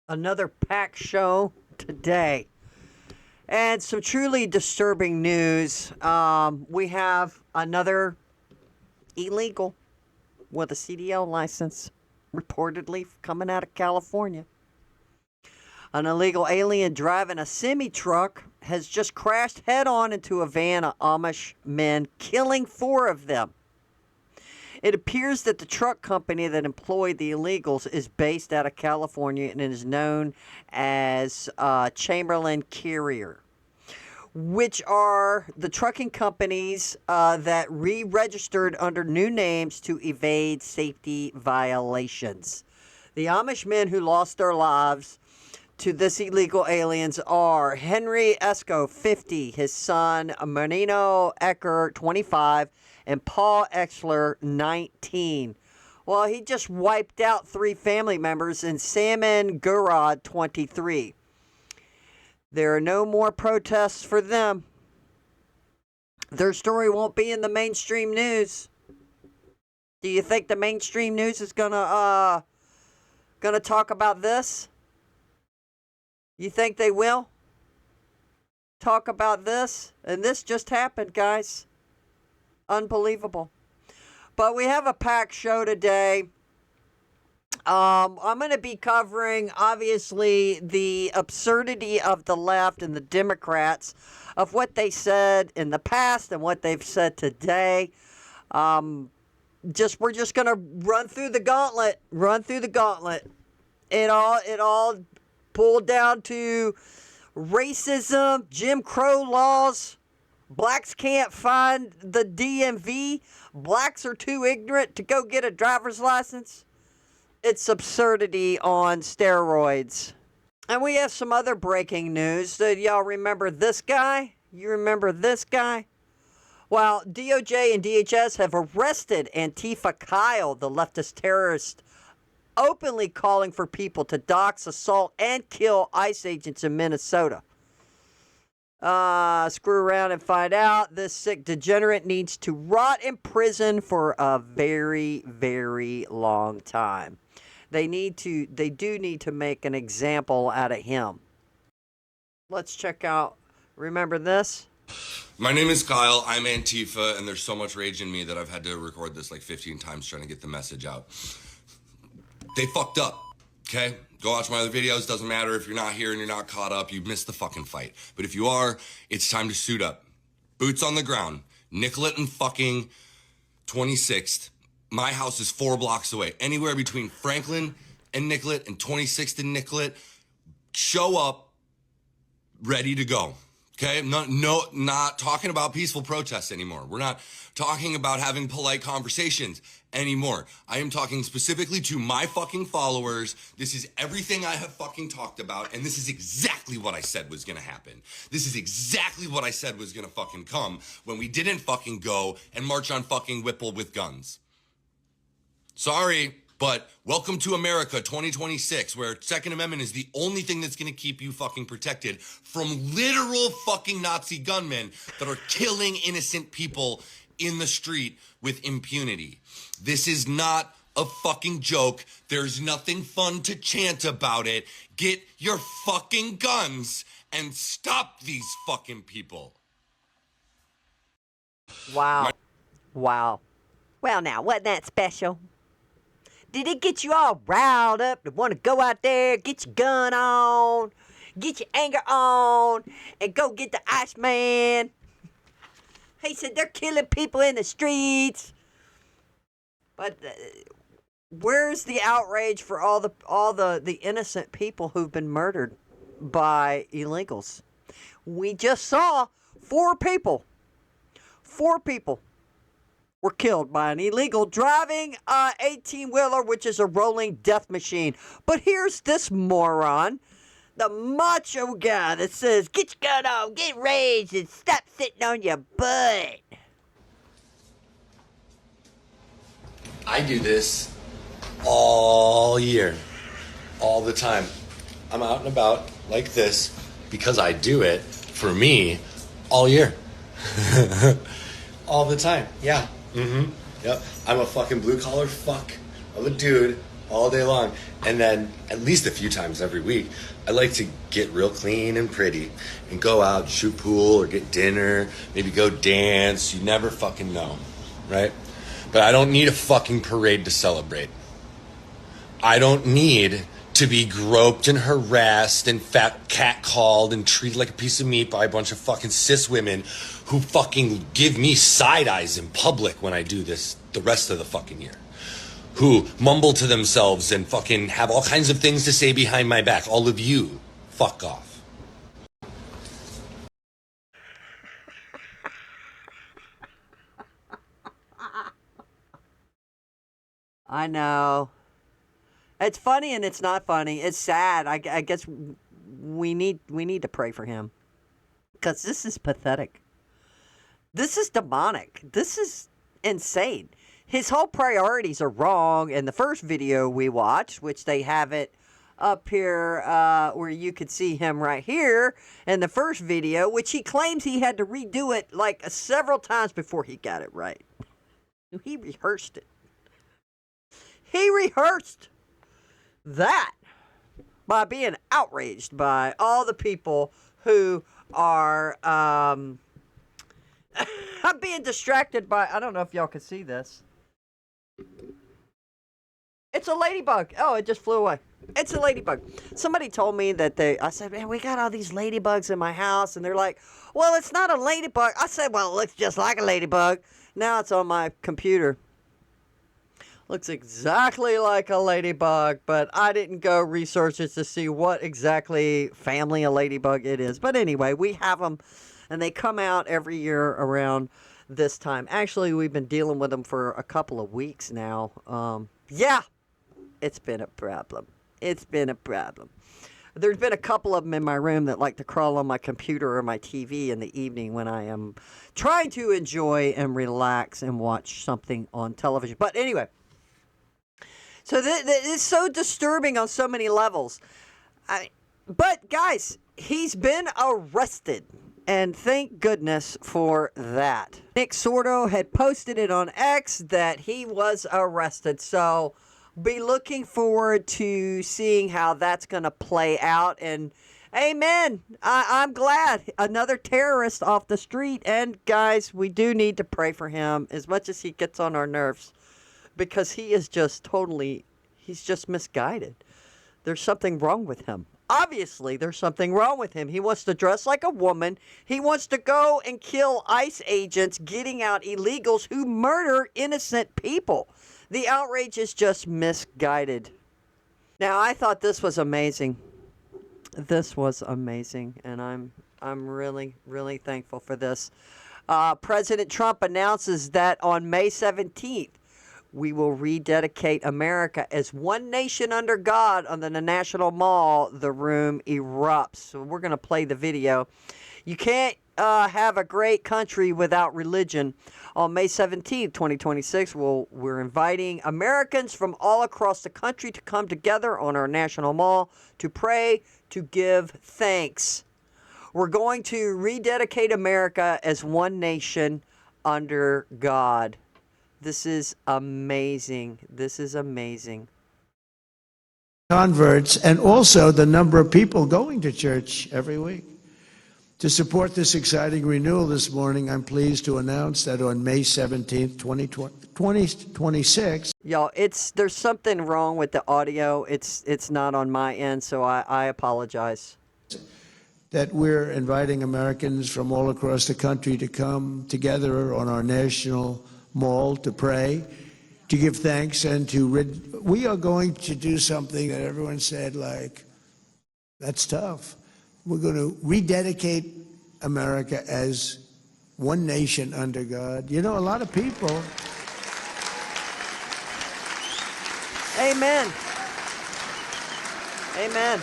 Another packed show today. And some truly disturbing news. We have another illegal with a CDL license reportedly coming out of California. An illegal alien driving a semi truck has just crashed head on into a van of Amish men, killing four of them. It appears that the truck company that employed the illegals is based out of California and is known as Chamberlain Carrier, which are the trucking companies that re-registered under new names to evade safety violations. The Amish men who lost their lives to this illegal aliens are Henry Esco, 50, his son Menino Ecker, 25, and Paul Exler, 19. Well, he just wiped out three family members in Salmon Gurad, 23. There are no more protests for them. Their story won't be in the mainstream news. Do you think the mainstream news is gonna talk about this? You think they will talk about this? And this just happened, guys. Unbelievable. But we have a packed show today. I'm going to be covering, obviously, the absurdity of the left and the Democrats, of what they said in the past and what they've said today. We're just going to run through the gauntlet. It all pulled down to racism, Jim Crow laws. Blacks can't find the DMV. Blacks are too ignorant to go get a driver's license. It's absurdity on steroids. And we have some other breaking news. Y'all remember this guy? You remember this guy? Well, DOJ and DHS have arrested Antifa Kyle, the leftist terrorist, openly calling for people to dox, assault, and kill ICE agents in Minnesota. Screw around and find out. This sick degenerate needs to rot in prison for a very, very long time. They do need to make an example out of him. Let's check out, remember this? My name is Kyle, I'm Antifa, and there's so much rage in me that I've had to record this like 15 times trying to get the message out. They fucked up, okay? Go watch my other videos. Doesn't matter if you're not here and you're not caught up. You missed the fucking fight. But if you are, it's time to suit up. Boots on the ground. Nicollet and fucking 26th. My house is 4 blocks away. Anywhere between Franklin and Nicollet and 26th and Nicollet. Show up, ready to go. Okay? Not talking about peaceful protests anymore. We're not talking about having polite conversations anymore. I am talking specifically to my fucking followers. This is everything I have fucking talked about, and this is exactly what I said was gonna happen. This is exactly what I said was gonna fucking come when we didn't fucking go and march on fucking Whipple with guns. Sorry, but welcome to America 2026, where Second Amendment is the only thing that's gonna keep you fucking protected from literal fucking Nazi gunmen that are killing innocent people in the street with impunity. This is not a fucking joke. There's nothing fun to chant about it. Get your fucking guns and stop these fucking people. Wow. Wow. Well, now, wasn't that special? Did it get you all riled up to want to go out there, get your gun on, get your anger on, and go get the Iceman? He said they're killing people in the streets. But where's the outrage for all the innocent people who've been murdered by illegals? We just saw 4 people were killed by an illegal driving a 18-wheeler, which is a rolling death machine. But here's this moron, the macho guy that says, get your gun on, get raged, and stop sitting on your butt. I do this all year, all the time. I'm out and about like this because I do it for me all year. All the time, yeah. Yep. I'm a fucking blue collar fuck of a dude all day long. And then at least a few times every week, I like to get real clean and pretty and go out, shoot pool or get dinner, maybe go dance. You never fucking know, right? But I don't need a fucking parade to celebrate. I don't need to be groped and harassed and catcalled and treated like a piece of meat by a bunch of fucking cis women who fucking give me side eyes in public when I do this the rest of the fucking year. Who mumble to themselves and fucking have all kinds of things to say behind my back. All of you, fuck off. I know. It's funny and it's not funny. It's sad. I guess we need to pray for him, because this is pathetic. This is demonic. This is insane. His whole priorities are wrong. In the first video we watched, which they have it up here where you could see him right here in the first video, which he claims he had to redo it like several times before he got it right. He rehearsed it. He rehearsed that by being outraged by all the people who are I'm being distracted by, I don't know if y'all can see this. It's a ladybug. Oh, it just flew away. It's a ladybug. Somebody told me that I said, man, we got all these ladybugs in my house. And they're like, well, it's not a ladybug. I said, well, it looks just like a ladybug. Now it's on my computer. Looks exactly like a ladybug, but I didn't go research it to see what exactly family of ladybug it is. But anyway, we have them, and they come out every year around this time. Actually, we've been dealing with them for a couple of weeks now. Yeah, it's been a problem. It's been a problem. There's been a couple of them in my room that like to crawl on my computer or my TV in the evening when I am trying to enjoy and relax and watch something on television. But anyway, so it's so disturbing on so many levels. But guys, he's been arrested. And thank goodness for that. Nick Sordo had posted it on X that he was arrested. So be looking forward to seeing how that's going to play out. And amen. I'm glad. Another terrorist off the street. And guys, we do need to pray for him as much as he gets on our nerves. Because he is just he's just misguided. There's something wrong with him. Obviously, there's something wrong with him. He wants to dress like a woman. He wants to go and kill ICE agents, getting out illegals who murder innocent people. The outrage is just misguided. Now, I thought this was amazing. This was amazing, and I'm really, really thankful for this. President Trump announces that on May 17th, we will rededicate America as one nation under God on the National Mall. The room erupts. So we're going to play the video. You can't have a great country without religion. On May 17th, 2026, we're inviting Americans from all across the country to come together on our National Mall to pray, to give thanks. We're going to rededicate America as one nation under God. This is amazing. This is amazing. Converts, and also the number of people going to church every week. To support this exciting renewal this morning, I'm pleased to announce that on May 17th, 2026. Y'all, there's something wrong with the audio. It's not on my end, so I apologize. That we're inviting Americans from all across the country to come together on our National Mall to pray, to give thanks, and we are going to do something that everyone said, like, that's tough. We're going to rededicate America as one nation under God. You know, a lot of people. Amen. Amen.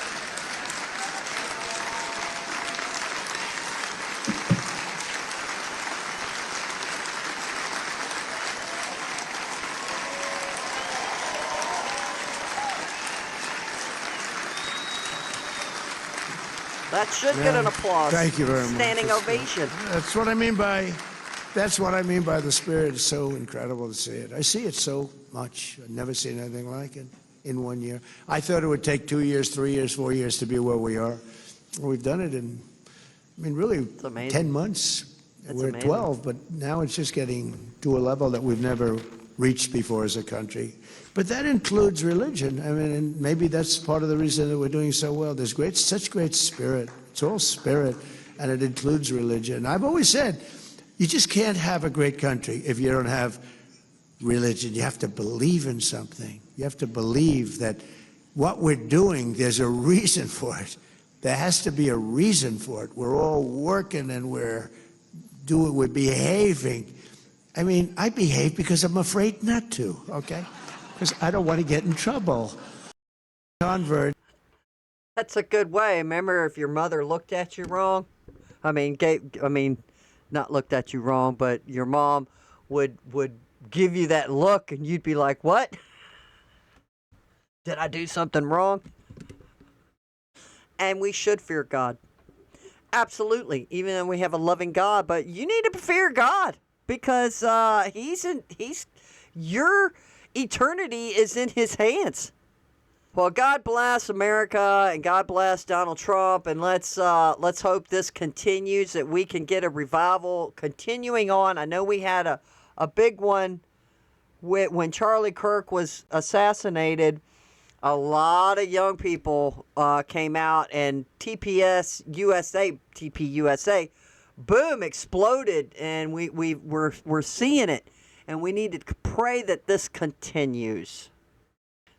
That should get an applause. Thank you very much. Standing ovation. That's what I mean by the Spirit. It's so incredible to see it. I see it so much. I've never seen anything like it. in 1 year. I thought it would take 2 years, 3 years, 4 years to be where we are. We've done it in, I mean, really, amazing. 10 months. That's We're amazing. at 12, but now it's just getting to a level that we've never reached before as a country. But that includes religion. I mean, and maybe that's part of the reason that we're doing so well. There's such great spirit. It's all spirit, and it includes religion. I've always said, you just can't have a great country if you don't have religion. You have to believe in something. You have to believe that what we're doing, there's a reason for it. There has to be a reason for it. We're all working and we're behaving. I mean, I behave because I'm afraid not to, okay? Because I don't want to get in trouble. Convert. That's a good way. Remember, if your mother looked at you wrong, not looked at you wrong, but your mom would give you that look, and you'd be like, "What? Did I do something wrong?" And we should fear God. Absolutely, even though we have a loving God, but you need to fear God because your eternity is in His hands. Well, God bless America and God bless Donald Trump, and let's hope this continues, that we can get a revival continuing on. I know we had a big one when Charlie Kirk was assassinated. A lot of young people came out, and TPUSA, boom, exploded, and we're seeing it, and we need to pray that this continues.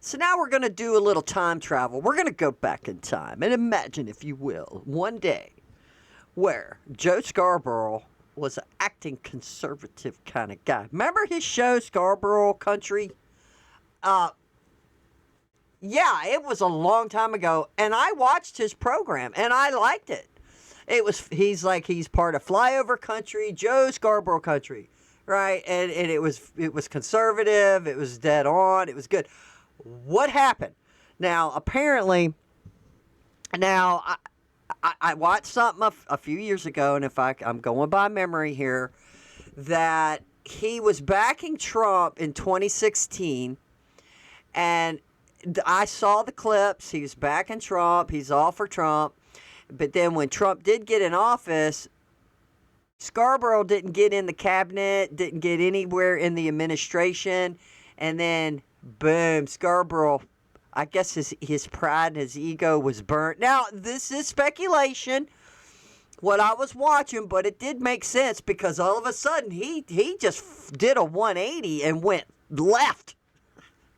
So now we're going to do a little time travel. We're going to go back in time and imagine, if you will, one day where Joe Scarborough was an acting conservative kind of guy. Remember his show, Scarborough Country? Yeah, it was a long time ago, and I watched his program, and I liked it. He's part of Flyover Country, Joe Scarborough Country, right? And it was conservative, it was dead on, it was good. What happened? Now, apparently, I watched something a few years ago, and I'm going by memory here, that he was backing Trump in 2016, and I saw the clips. He was backing Trump. He's all for Trump. But then when Trump did get in office, Scarborough didn't get in the cabinet, didn't get anywhere in the administration, and then boom, Scarborough, I guess his pride and his ego was burnt. Now, this is speculation, what I was watching, but it did make sense because all of a sudden he just did a 180 and went left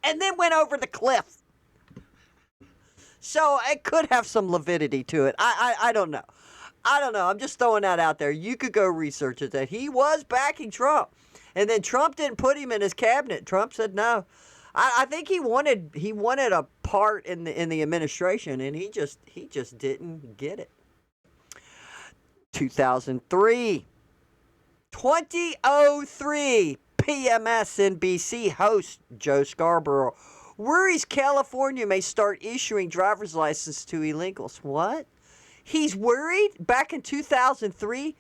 and then went over the cliff. So it could have some validity to it. I don't know. I'm just throwing that out there. You could go research it, that he was backing Trump. And then Trump didn't put him in his cabinet. Trump said no. I think he wanted a part in the administration, and he just didn't get it. 2003, PMSNBC host Joe Scarborough worries California may start issuing driver's license to illegals. What? He's worried? Back in 2003?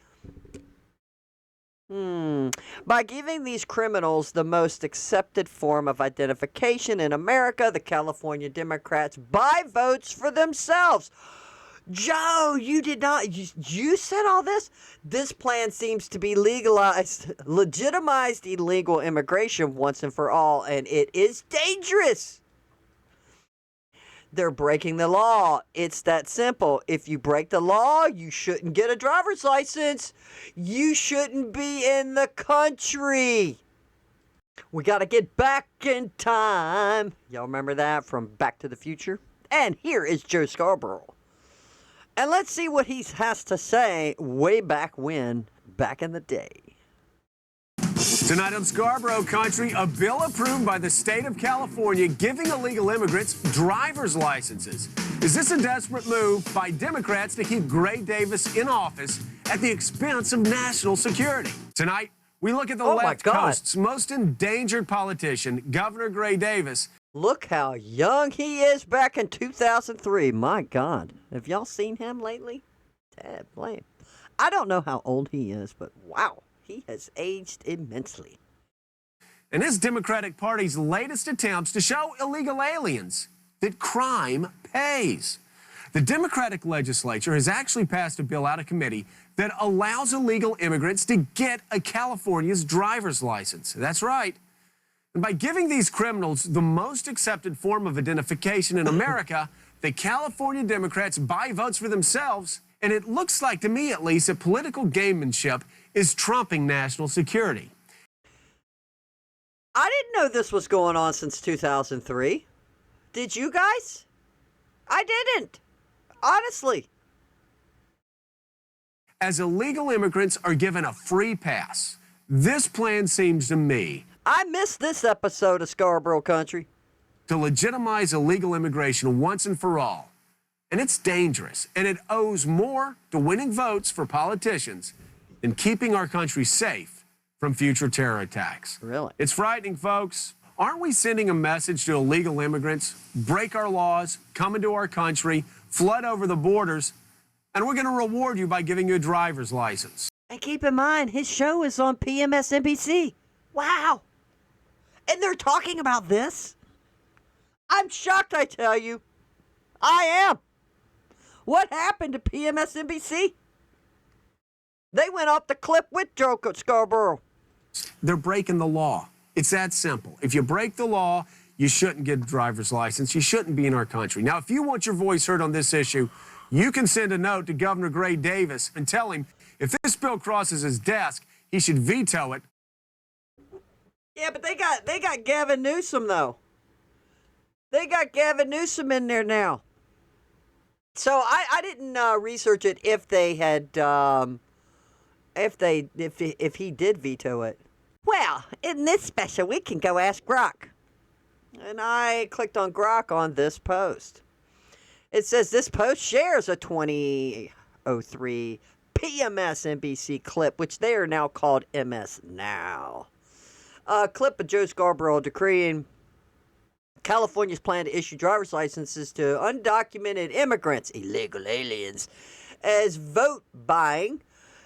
By giving these criminals the most accepted form of identification in America, the California Democrats buy votes for themselves. Joe, you did not. You said all this? This plan seems to be legitimized illegal immigration once and for all, and it is dangerous. They're breaking the law. It's that simple. If you break the law, you shouldn't get a driver's license. You shouldn't be in the country. We got to get back in time. Y'all remember that from Back to the Future? And here is Joe Scarborough. And let's see what he has to say way back when, back in the day. Tonight on Scarborough Country, a bill approved by the state of California giving illegal immigrants driver's licenses. Is this a desperate move by Democrats to keep Gray Davis in office at the expense of national security? Tonight, we look at the left coast's most endangered politician, Governor Gray Davis. Look how young he is back in 2003. My God. Have y'all seen him lately? Blame. I don't know how old he is, but wow. He has aged immensely. and his Democratic Party's latest attempts to show illegal aliens that crime pays. The Democratic legislature has actually passed a bill out of committee that allows illegal immigrants to get a California's driver's license. That's right. And by giving these criminals the most accepted form of identification in America, the California Democrats buy votes for themselves, and it looks like, to me at least, that political gamemanship is trumping national security. I didn't know this was going on since 2003. Did you guys? I didn't. Honestly. As illegal immigrants are given a free pass, this plan seems to me I missed this episode of Scarborough Country. to legitimize illegal immigration once and for all. And it's dangerous, and it owes more to winning votes for politicians than keeping our country safe from future terror attacks. Really? It's frightening, folks. Aren't we sending a message to illegal immigrants? Break our laws, come into our country, flood over the borders, and we're going to reward you by giving you a driver's license. And keep in mind, his show is on PMSNBC. Wow. And they're talking about this? I'm shocked, I tell you. I am. What happened to PMSNBC? They went off the cliff with Joe Scarborough. They're breaking the law. It's that simple. If you break the law, you shouldn't get a driver's license. You shouldn't be in our country. Now, if you want your voice heard on this issue, you can send a note to Governor Gray Davis and tell him if this bill crosses his desk, he should veto it. Yeah, but they got Gavin Newsom, though. They got Gavin Newsom in there now. So I didn't research it if they had if he did veto it. Well, in this special, we can go ask Grok. And I clicked on Grok on this post. It says this post shares a 2003 PMSNBC clip, which they are now called MS Now. A clip of Joe Scarborough decreeing California's plan to issue driver's licenses to undocumented immigrants, illegal aliens, as vote buying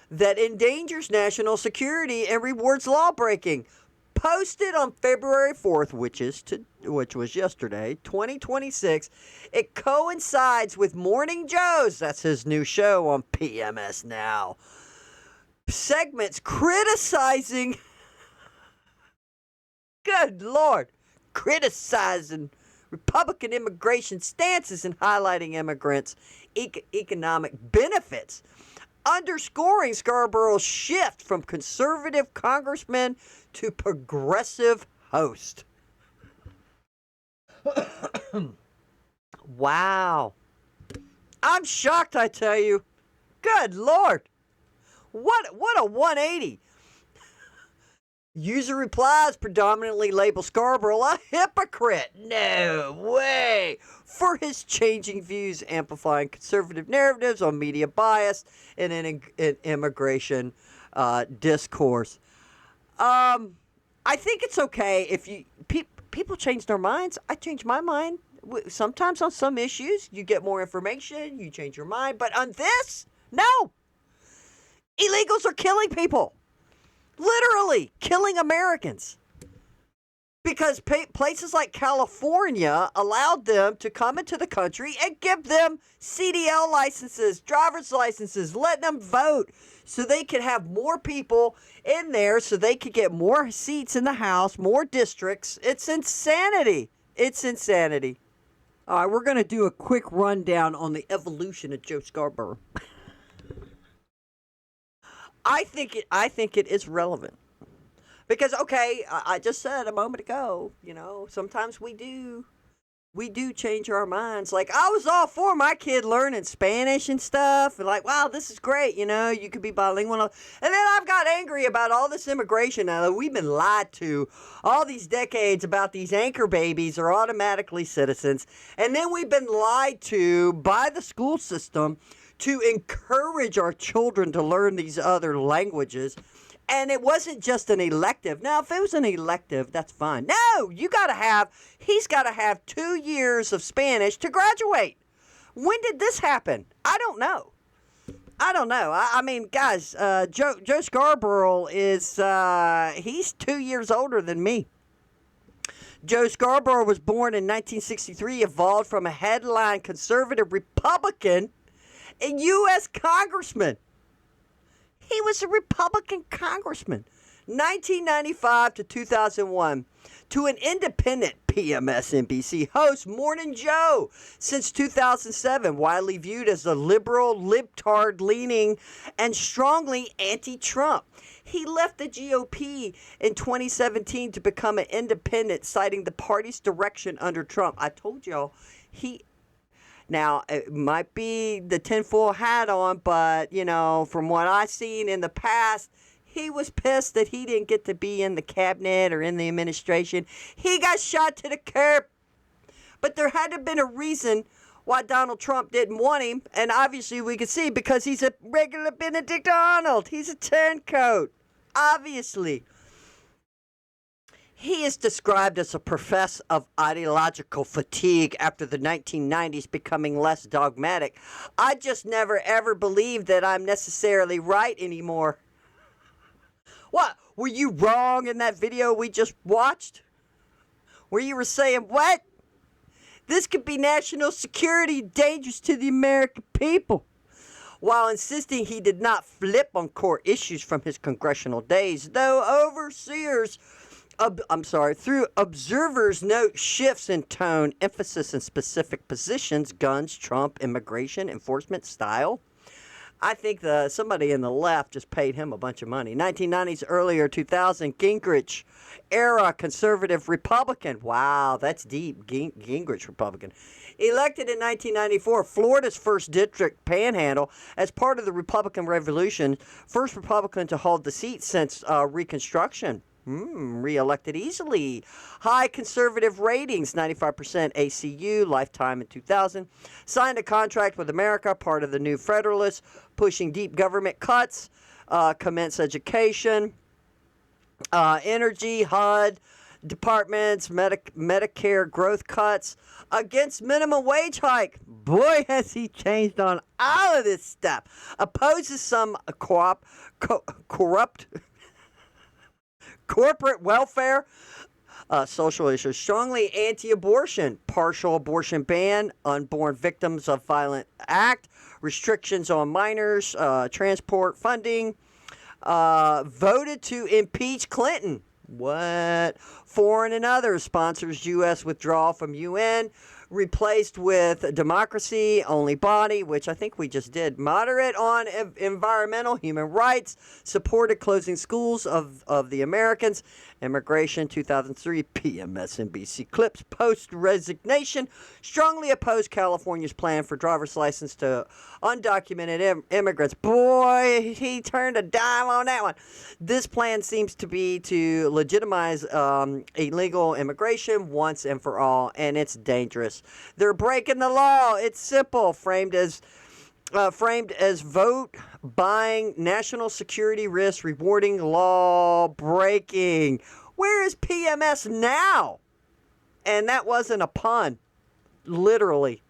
that endangers national security and rewards lawbreaking. Posted on February 4th, which was yesterday, 2026. It coincides with Morning Joe's, that's his new show on PMS Now, segments criticizing, good Lord, criticizing Republican immigration stances and highlighting immigrants' economic benefits, underscoring Scarborough's shift from conservative congressman to progressive host. Wow. I'm shocked, I tell you. Good Lord. What a 180. User replies predominantly label Scarborough a hypocrite. No way. For his changing views, amplifying conservative narratives on media bias and in immigration discourse. I think it's okay if people change their minds. I change my mind. Sometimes on some issues, you get more information, you change your mind. But on this, no. Illegals are killing people. Literally killing Americans. Because places like California allowed them to come into the country and give them CDL licenses, driver's licenses, let them vote so they could have more people in there so they could get more seats in the House, more districts. It's insanity. It's insanity. All right, we're going to do a quick rundown on the evolution of Joe Scarborough. I think it is relevant. Because, okay, I just said a moment ago, sometimes we do change our minds. Like, I was all for my kid learning Spanish and stuff. And like, wow, this is great. You could be bilingual. And then I've got angry about all this immigration now that we've been lied to all these decades about these anchor babies are automatically citizens. And then we've been lied to by the school system to encourage our children to learn these other languages. And it wasn't just an elective. Now, if it was an elective, that's fine. No, he's got to have 2 years of Spanish to graduate. When did this happen? I don't know. I mean, guys, Joe Scarborough is, he's 2 years older than me. Joe Scarborough was born in 1963, evolved from a headline conservative Republican and U.S. congressman. He was a Republican congressman. 1995 to 2001, to an independent PMSNBC host, Morning Joe, since 2007, widely viewed as a liberal, libtard-leaning, and strongly anti-Trump. He left the GOP in 2017 to become an independent, citing the party's direction under Trump. I told y'all, now, it might be the tinfoil hat on, but, from what I've seen in the past, he was pissed that he didn't get to be in the cabinet or in the administration. He got shot to the curb. But there had to have been a reason why Donald Trump didn't want him. And obviously we could see because he's a regular Benedict Arnold. He's a turncoat. Obviously. He is described as a professor of ideological fatigue after the 1990s becoming less dogmatic. I just never ever believed that I'm necessarily right anymore. What? Were you wrong in that video we just watched? Where you were saying, what? This could be national security dangerous to the American people. While insisting he did not flip on core issues from his congressional days, though through observers note shifts in tone, emphasis in specific positions, guns, Trump, immigration, enforcement, style. I think somebody in the left just paid him a bunch of money. 1990s, earlier 2000, Gingrich era conservative Republican. Wow, that's deep. Gingrich Republican. Elected in 1994, Florida's first district panhandle as part of the Republican Revolution. First Republican to hold the seat since Reconstruction. Re-elected easily. High conservative ratings, 95% ACU, lifetime in 2000. Signed a contract with America, part of the New Federalists, pushing deep government cuts, commence education, energy, HUD, departments, Medicare growth cuts, against minimum wage hike. Boy, has he changed on all of this stuff. Opposes some corrupt corporate welfare, social issues, strongly anti-abortion, partial abortion ban, unborn victims of violent act, restrictions on minors, transport funding, voted to impeach Clinton. What? Foreign and others, sponsors U.S. withdrawal from UN, replaced with democracy only body, which I think we just did. Moderate on environmental human rights, supported closing schools of the Americans. Immigration 2003 PMSNBC clips post resignation. Strongly opposed California's plan for driver's license to undocumented immigrants. Boy, he turned a dime on that one. This plan seems to be to legitimize illegal immigration once and for all, and it's dangerous. They're breaking the law. It's simple. Framed as vote buying, national security risk, rewarding law breaking. Where is PMS now? And that wasn't a pun. Literally.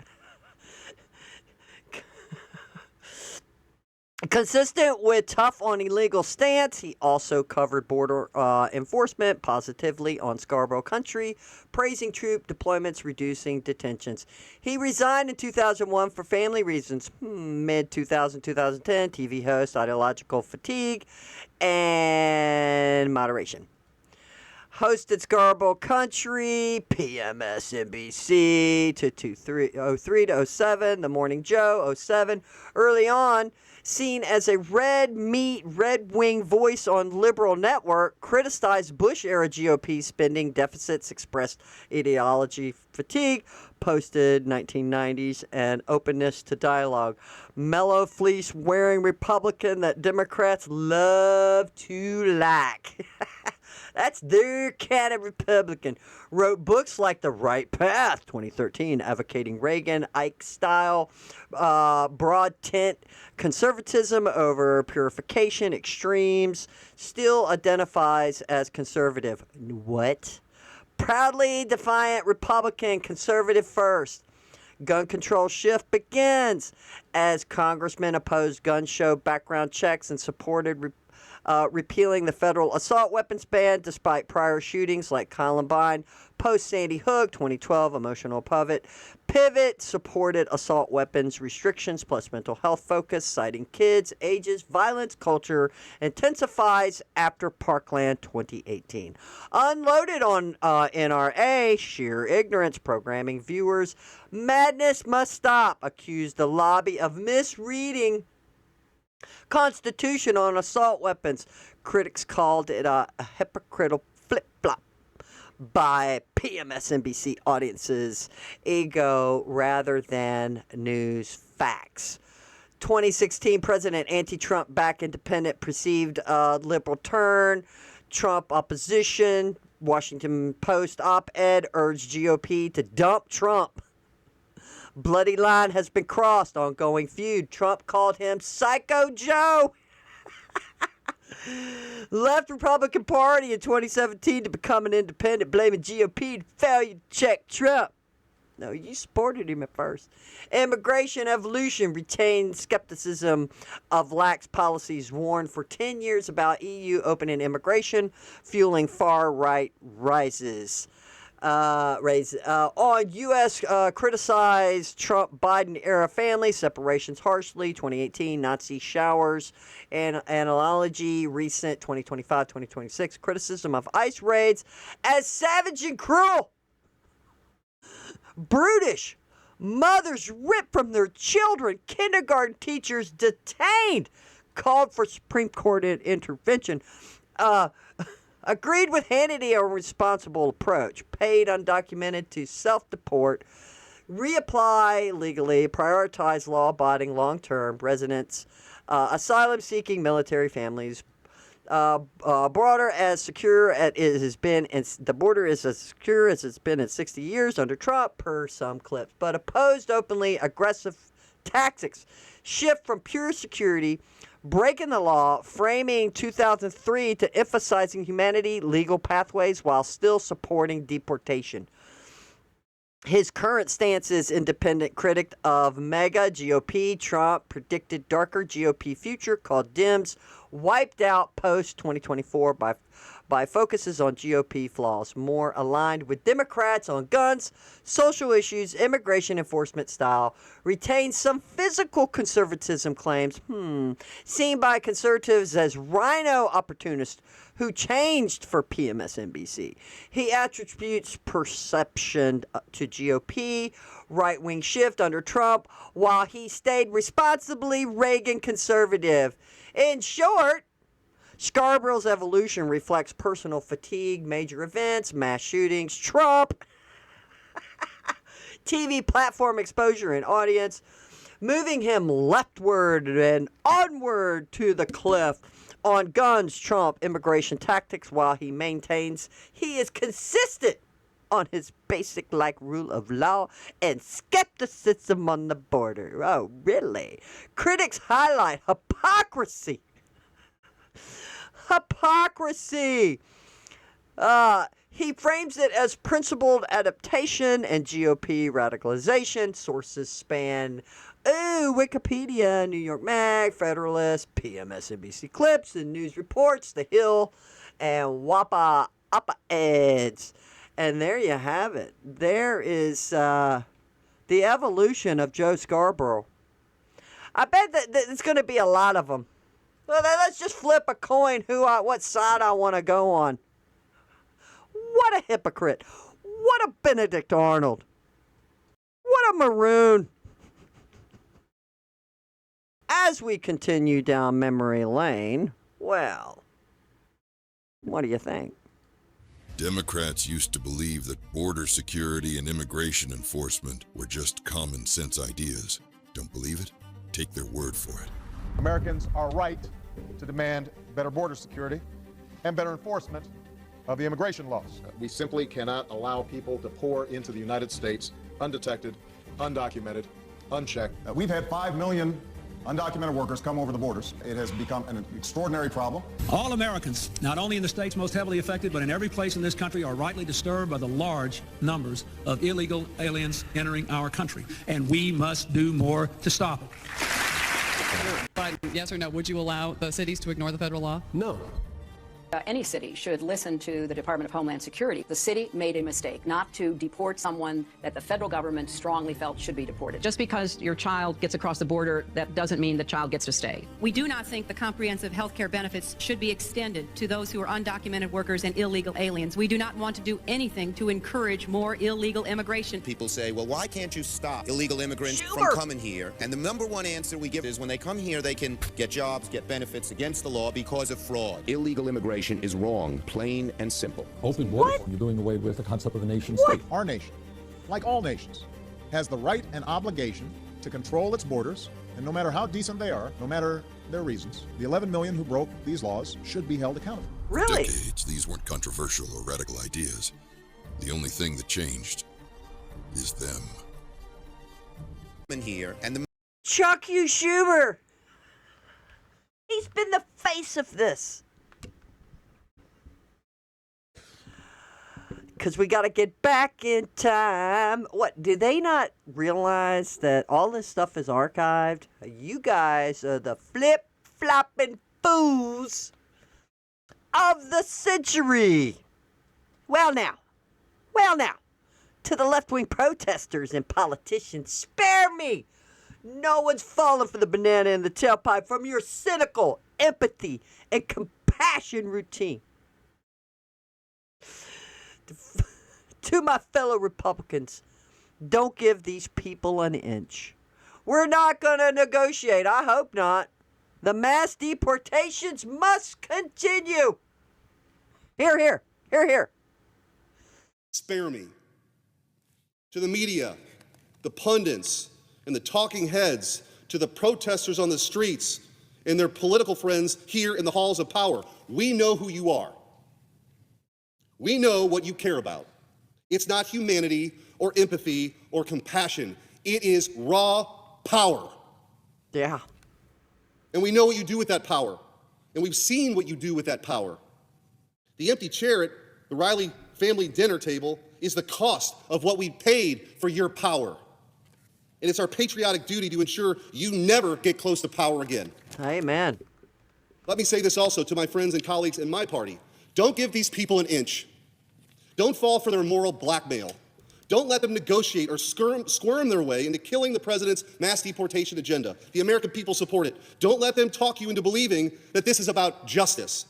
Consistent with tough on illegal stance, he also covered border enforcement positively on Scarborough Country, praising troop deployments, reducing detentions. He resigned in 2001 for family reasons. Mid-2000, 2010, TV host, ideological fatigue, and moderation. Hosted Scarborough Country, PMSNBC to 03 to 07, The Morning Joe, 07. Early on, seen as a red meat, red wing voice on liberal network, criticized Bush-era GOP spending deficits, expressed ideology fatigue, posted 1990s, and openness to dialogue. Mellow fleece wearing Republican that Democrats love to like. That's their kind of Republican. Wrote books like The Right Path, 2013, advocating Reagan, Ike style, broad tent conservatism over purification, extremes, still identifies as conservative. What? Proudly defiant Republican, conservative first. Gun control shift begins as congressmen opposed gun show background checks and supported repealing the federal assault weapons ban despite prior shootings like Columbine, post-Sandy Hook, 2012, emotional pivot supported assault weapons restrictions plus mental health focus, citing kids, ages, violence, culture, intensifies after Parkland 2018. Unloaded on NRA, sheer ignorance, programming viewers, madness must stop, accused the lobby of misreading Constitution on assault weapons. Critics called it a hypocritical flip-flop by PMSNBC audiences' ego rather than news facts. 2016 President anti-Trump back independent perceived liberal turn. Trump opposition. Washington Post op-ed urged GOP to dump Trump. Bloody line has been crossed. Ongoing feud. Trump called him Psycho Joe. Left Republican Party in 2017 to become an independent, blaming GOP to failure to check Trump. No, you supported him at first. Immigration evolution retained skepticism of lax policies warned for 10 years about EU opening immigration, fueling far-right rises. On U.S. Criticized Trump-Biden era family separations harshly, 2018 Nazi showers and analogy, recent 2025-2026 criticism of ICE raids as savage and cruel, brutish, mothers ripped from their children, kindergarten teachers detained, called for Supreme Court intervention. Agreed with Hannity a responsible approach. Paid undocumented to self-deport. Reapply legally. Prioritize law-abiding long-term residents. Asylum-seeking military families. Border as secure as it has been. The border is as secure as it's been in 60 years under Trump, per some clips. But opposed openly aggressive tactics. Shift from pure security, breaking the law, framing 2003 to emphasizing humanity, legal pathways, while still supporting deportation. His current stance is independent critic of MAGA, GOP. Trump predicted darker GOP future, called Dems wiped out post-2024 by focuses on GOP flaws, more aligned with Democrats on guns, social issues, immigration enforcement style, retains some physical conservatism claims, seen by conservatives as rhino opportunists who changed for PMSNBC. He attributes perception to GOP, right-wing shift under Trump, while he stayed responsibly Reagan conservative. In short, Scarborough's evolution reflects personal fatigue, major events, mass shootings, Trump, TV platform exposure and audience, moving him leftward and onward to the cliff on guns, Trump, immigration tactics, while he maintains he is consistent on his basic rule of law and skepticism on the border. Oh, really? Critics highlight hypocrisy. He frames it as principled adaptation and GOP radicalization. Sources span Wikipedia, New York Mag, Federalist, PMSNBC Clips, and News Reports, The Hill, and Wapa Op-Eds. And there you have it. There is the evolution of Joe Scarborough. I bet that it's going to be a lot of them. Well, let's just flip a coin what side I want to go on. What a hypocrite. What a Benedict Arnold. What a maroon. As we continue down memory lane, well, what do you think? Democrats used to believe that border security and immigration enforcement were just common sense ideas. Don't believe it? Take their word for it. Americans are right to demand better border security and better enforcement of the immigration laws. We simply cannot allow people to pour into the United States undetected, undocumented, unchecked. We've had 5 million undocumented workers come over the borders. It has become an extraordinary problem. All Americans, not only in the states most heavily affected, but in every place in this country, are rightly disturbed by the large numbers of illegal aliens entering our country, and we must do more to stop it. But yes or no, would you allow the cities to ignore the federal law? No. Any city should listen to the Department of Homeland Security. The city made a mistake not to deport someone that the federal government strongly felt should be deported. Just because your child gets across the border, that doesn't mean the child gets to stay. We do not think the comprehensive health care benefits should be extended to those who are undocumented workers and illegal aliens. We do not want to do anything to encourage more illegal immigration. People say, well, why can't you stop illegal immigrants from coming here? And the number one answer we give is when they come here, they can get jobs, get benefits against the law because of fraud. Illegal immigration is wrong, plain and simple. Open borders, you're doing away with the concept of a nation state. Our nation, like all nations, has the right and obligation to control its borders, and no matter how decent they are, no matter their reasons, the 11 million who broke these laws should be held accountable. For decades, these weren't controversial or radical ideas. The only thing that changed is them. In here, and the Chuck U. Schumer. He's been the face of this. Because we got to get back in time. What, do they not realize that all this stuff is archived? You guys are the flip-flopping fools of the century. Well now, to the left-wing protesters and politicians, spare me. No one's falling for the banana in the tailpipe from your cynical empathy and compassion routine. To my fellow Republicans, don't give these people an inch. We're not going to negotiate. I hope not. The mass deportations must continue. Hear, hear, hear, hear. Spare me. To the media, the pundits, and the talking heads, to the protesters on the streets, and their political friends here in the halls of power, we know who you are. We know what you care about. It's not humanity or empathy or compassion. It is raw power. Yeah. And we know what you do with that power. And we've seen what you do with that power. The empty chair at the Riley family dinner table is the cost of what we paid for your power. And it's our patriotic duty to ensure you never get close to power again. Amen. Let me say this also to my friends and colleagues in my party. Don't give these people an inch. Don't fall for their moral blackmail. Don't let them negotiate or squirm their way into killing the president's mass deportation agenda. The American people support it. Don't let them talk you into believing that this is about justice.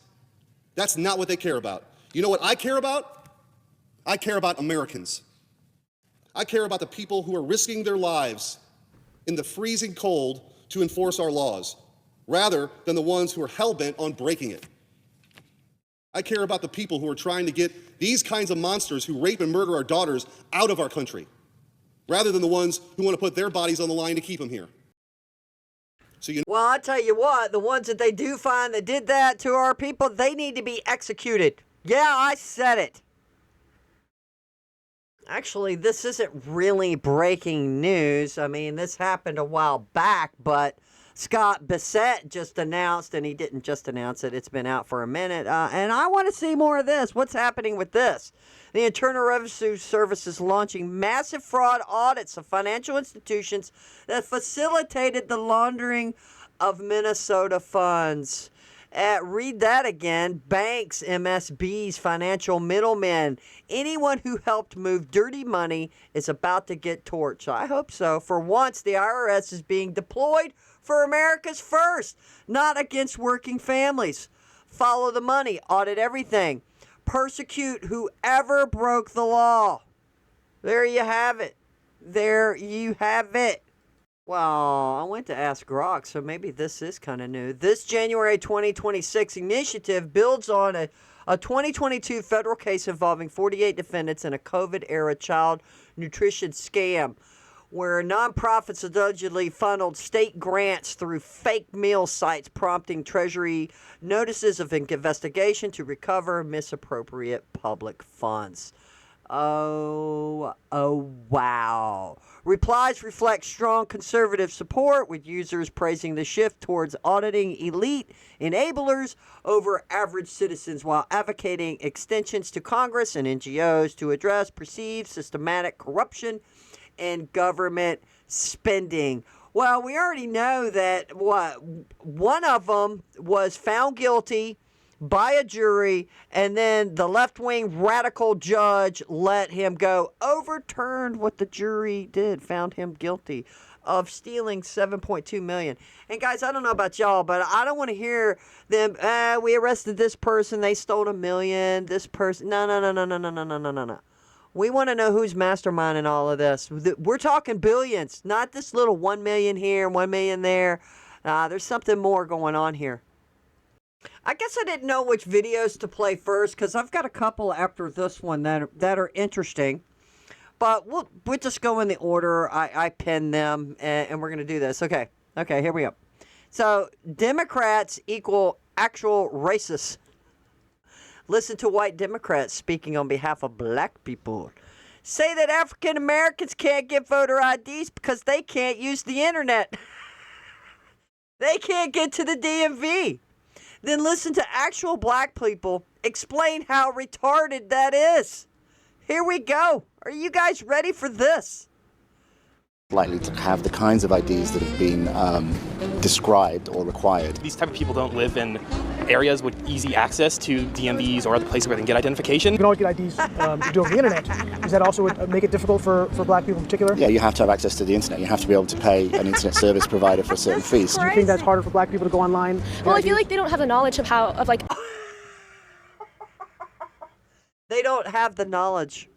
That's not what they care about. You know what I care about? I care about Americans. I care about the people who are risking their lives in the freezing cold to enforce our laws, rather than the ones who are hell-bent on breaking it. I care about the people who are trying to get these kinds of monsters who rape and murder our daughters out of our country, rather than the ones who want to put their bodies on the line to keep them here. Well, I tell you what, the ones that they do find that did that to our people, they need to be executed. Yeah, I said it. Actually, this isn't really breaking news. I mean, this happened a while back, but Scott Bassett just announced, and he didn't just announce it, it's been out for a minute, and I want to see more of this. What's happening with this? The Internal Revenue Service is launching massive fraud audits of financial institutions that facilitated the laundering of Minnesota funds. Read that again. Banks, MSBs, financial middlemen, anyone who helped move dirty money is about to get torched. I hope so. For once, the IRS is being deployed for America's first, not against working families. Follow the money, audit everything, persecute whoever broke the law. There you have it. There you have it. Well, I went to Ask Grok, so maybe this is kind of new. This January 2026 initiative builds on a 2022 federal case involving 48 defendants in a COVID-era child nutrition scam, where nonprofits allegedly funneled state grants through fake meal sites, prompting Treasury notices of investigation to recover misappropriate public funds. Oh, wow. Replies reflect strong conservative support, with users praising the shift towards auditing elite enablers over average citizens, while advocating extensions to Congress and NGOs to address perceived systematic corruption and government spending. Well, we already know that one of them was found guilty by a jury, and then the left-wing radical judge let him go, overturned what the jury did, found him guilty of stealing $7.2 million. And guys, I don't know about y'all, but I don't want to hear them, we arrested this person, they stole $1 million, this person. No. We want to know who's masterminding all of this. We're talking billions, not this little 1 million here, 1 million there. There's something more going on here. I guess I didn't know which videos to play first because I've got a couple after this one that are interesting. But we'll just go in the order I pinned them, and we're going to do this. Okay, here we go. So, Democrats equal actual racists. Listen to white Democrats speaking on behalf of black people. Say that African Americans can't get voter IDs because they can't use the internet. They can't get to the DMV. Then listen to actual black people explain how retarded that is. Here we go. Are you guys ready for this? Likely to have the kinds of IDs that have been described or required. These type of people don't live in areas with easy access to DMVs or other places where they can get identification. You can always get IDs to do over the internet. Does that also make it difficult for black people in particular? Yeah, you have to have access to the internet. You have to be able to pay an internet service provider for certain fees. Do you think that's harder for black people to go online? Well, I feel like they don't have the knowledge of They don't have the knowledge.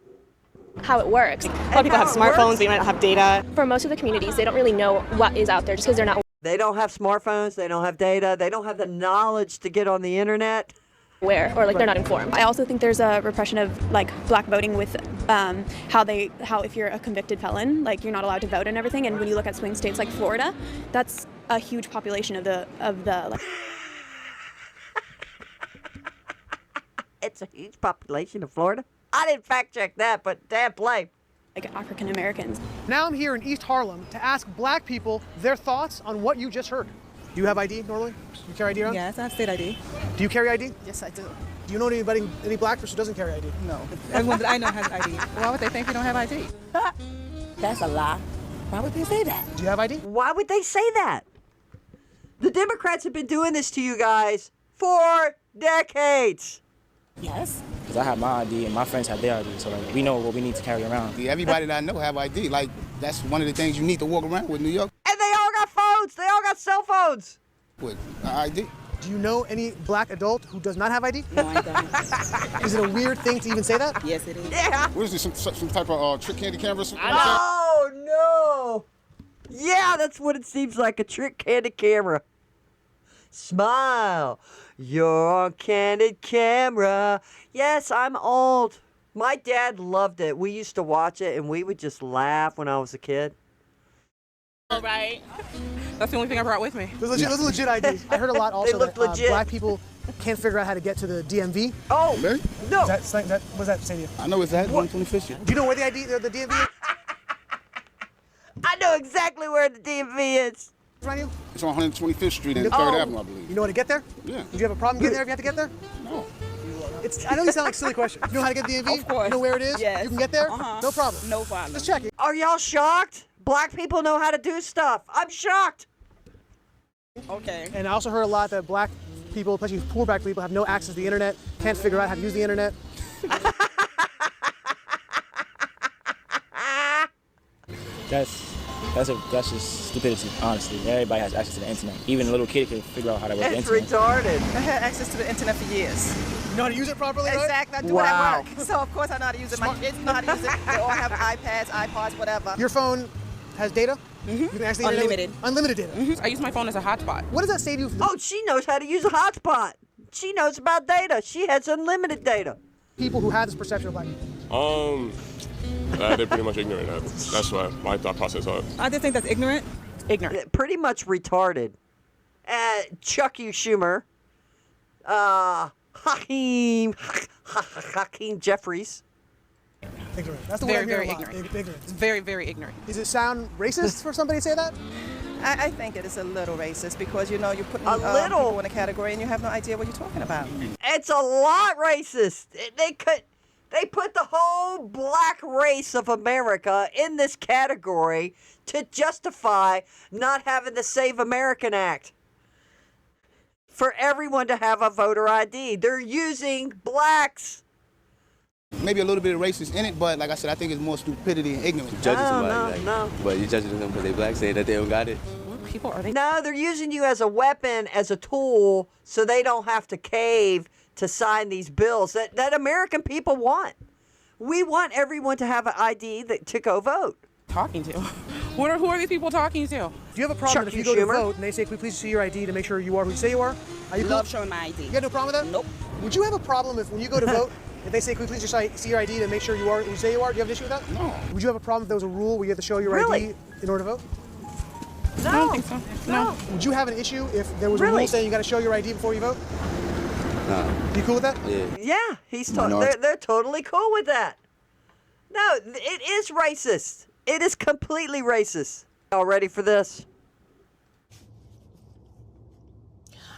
How it works. A lot of people have smartphones, they might not have data. For most of the communities, they don't really know what is out there just because they're not. They don't have smartphones, they don't have data, they don't have the knowledge to get on the internet. Aware, or they're not informed. I also think there's a repression of black voting with how if you're a convicted felon, you're not allowed to vote and everything. And when you look at swing states like Florida, that's a huge population of the. It's a huge population of Florida. I didn't fact check that, but damn play. African Americans. Now I'm here in East Harlem to ask black people their thoughts on what you just heard. Do you have ID normally? Do you carry ID around? Yes, I have state ID. Do you carry ID? Yes, I do. Do you know any black person who doesn't carry ID? No. Everyone that I know has ID. Why would they think we don't have ID? That's a lie. Why would they say that? Do you have ID? Why would they say that? The Democrats have been doing this to you guys for decades. Yes. Because I have my ID and my friends have their ID, so we know what we need to carry around. Everybody that I know have ID. That's one of the things you need to walk around with New York. And they all got phones. They all got cell phones. With ID. Do you know any black adult who does not have ID? No, I don't. Is it a weird thing to even say that? Yes, it is. Yeah. What is this, some type of trick candy camera? Oh, no. Yeah, that's what it seems like, a trick candid camera. Smile. You're on candid camera. Yes, I'm old. My dad loved it. We used to watch it, and we would just laugh when I was a kid. All right. That's the only thing I brought with me. Those are legit IDs. I heard a lot also They look that legit. Black people can't figure out how to get to the DMV. Oh, really? No. What does that say to you? I know it's at 125th Street. Do you know where the DMV is? I know exactly where the DMV is. It's on 125th Street and 3rd Avenue, I believe. You know how to get there? Yeah. Did you have a problem getting there if you had to get there? No. I know these sound like silly questions. You know how to get to the DMV? Of course. You know where it is? Yes. You can get there? No problem. No problem. Let's check it. Are y'all shocked? Black people know how to do stuff. I'm shocked. Okay. And I also heard a lot that black people, especially poor black people, have no access to the internet, can't figure out how to use the internet. That's just stupidity, honestly. Everybody has access to the internet. Even a little kid can figure out how to work the It's internet. retarded. I had access to the internet for years. You know how to use it properly, right? Exactly. I do it at work. So, of course, I know how to use it. My kids know how to use it. They all have iPads, iPods, whatever. Your phone has data? You can access the internet with- Unlimited. Unlimited data. I use my phone as a hotspot. What does that say to you? Oh, she knows how to use a hotspot. She knows about data. She has unlimited data. People who have this perception of black people. They're pretty much ignorant. That's what my thought process was. I just think that's ignorant. Ignorant. Pretty much retarded. Chuck U. Schumer. Hakeem Jeffries. Ignorant. That's the Very, word I hear very a lot. ignorant. Ignorant. It's very, very ignorant. Does it sound racist for somebody to say that? I think it is a little racist because, you're putting little people in a category and you have no idea what you're talking about. It's a lot racist. They could. They put the whole black race of America in this category to justify not having the Save American Act. For everyone to have a voter ID. They're using blacks. Maybe a little bit of racist in it, but like I said, I think it's more stupidity and ignorance. Judging somebody, but you judging them because they black, saying that they don't got it. What people are they? No, they're using you as a weapon, as a tool, so they don't have to cave to sign these bills that American people want. We want everyone to have an ID to go vote. Talking to? Who are these people talking to? Do you have a problem if you go to vote and they say, "Can we please see your ID to make sure you are who you say you are"? Are you Love cool? showing my ID. You got no problem with that? Nope. Would you have a problem if when you go to vote, if they say, "Can we please just see your ID to make sure you are who you say you are"? Do you have an issue with that? No. Would you have a problem if there was a rule where you have to show your Really? ID in order to vote? No. I don't think so. No. Would you have an issue if there was a Really? rule saying you got to show your ID before you vote? You cool with that? Yeah. Yeah, they're totally cool with that. No, it is racist. It is completely racist. Y'all ready for this?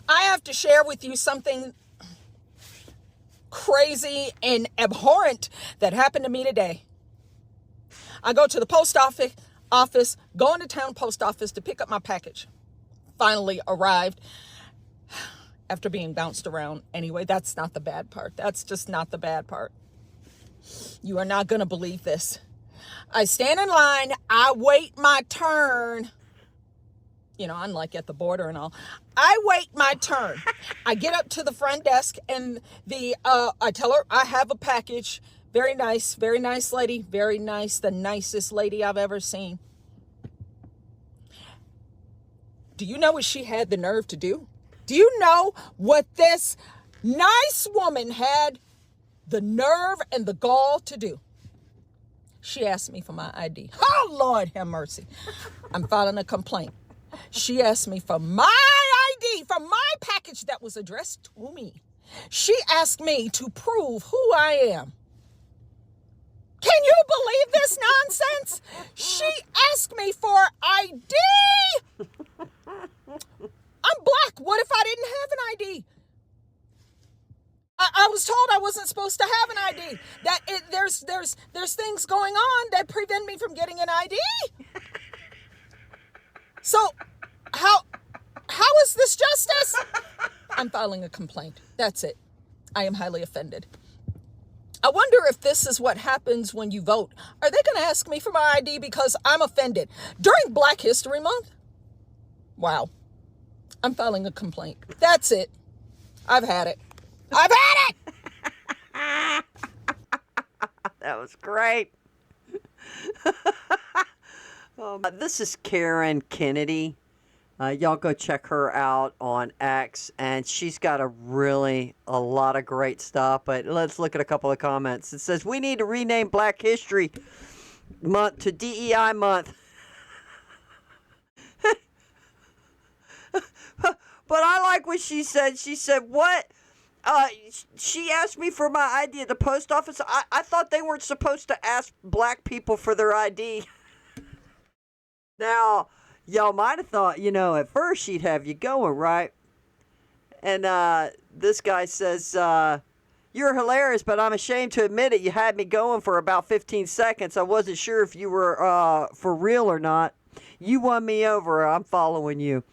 I have to share with you something crazy and abhorrent that happened to me today. I go to the post office, go into town post office to pick up my package. Finally arrived after being bounced around. Anyway, that's not the bad part. That's just not the bad part. You are not going to believe this. I stand in line. I wait my turn. You know, unlike at the border and all. I wait my turn. I get up to the front desk and I tell her I have a package. Very nice lady. Very nice. The nicest lady I've ever seen. Do you know what she had the nerve to do? Do you know what this nice woman had the nerve and the gall to do? She asked me for my ID. Oh, Lord have mercy. I'm filing a complaint. She asked me for my ID, for my package that was addressed to me. She asked me to prove who I am. Can you believe this nonsense? She asked me for ID. I'm black. What if I didn't have an ID? I was told I wasn't supposed to have an ID. That there's things going on that prevent me from getting an ID. So, how is this justice? I'm filing a complaint. That's it. I am highly offended. I wonder if this is what happens when you vote. Are they going to ask me for my ID because I'm offended during Black History Month? Wow. I'm filing a complaint. That's it. I've had it. I've had it! That was great. This is Karen Kennedy. Y'all go check her out on X, and she's got a lot of great stuff. But let's look at a couple of comments. It says, we need to rename Black History Month to DEI Month. But I like what she said. She said, what? She asked me for my ID at the post office. I thought they weren't supposed to ask black people for their ID. Now, y'all might have thought, at first she'd have you going, right? And this guy says, you're hilarious, but I'm ashamed to admit it. You had me going for about 15 seconds. I wasn't sure if you were for real or not. You won me over. I'm following you.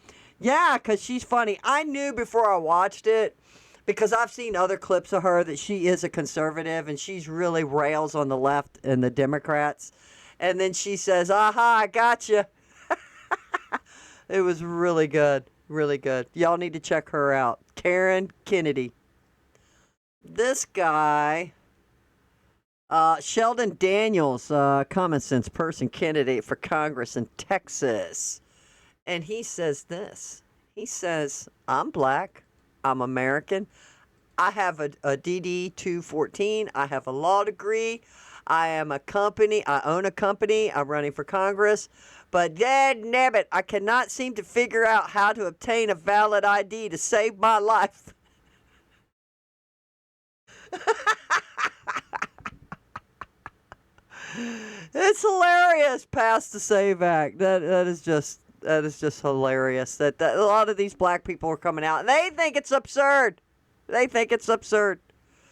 Yeah, because she's funny. I knew before I watched it, because I've seen other clips of her, that she is a conservative and she's really rails on the left and the Democrats. And then she says, aha, I gotcha. It was really good. Really good. Y'all need to check her out. Karen Kennedy. This guy, Sheldon Daniels, common sense person candidate for Congress in Texas. And he says this. He says, I'm black. I'm American. I have a DD 214. I have a law degree. I am a company. I own a company. I'm running for Congress. But dadnabbit, I cannot seem to figure out how to obtain a valid ID to save my life. It's hilarious. Pass the Save Act. That is just hilarious. That a lot of these black people are coming out and they think it's absurd. They think it's absurd.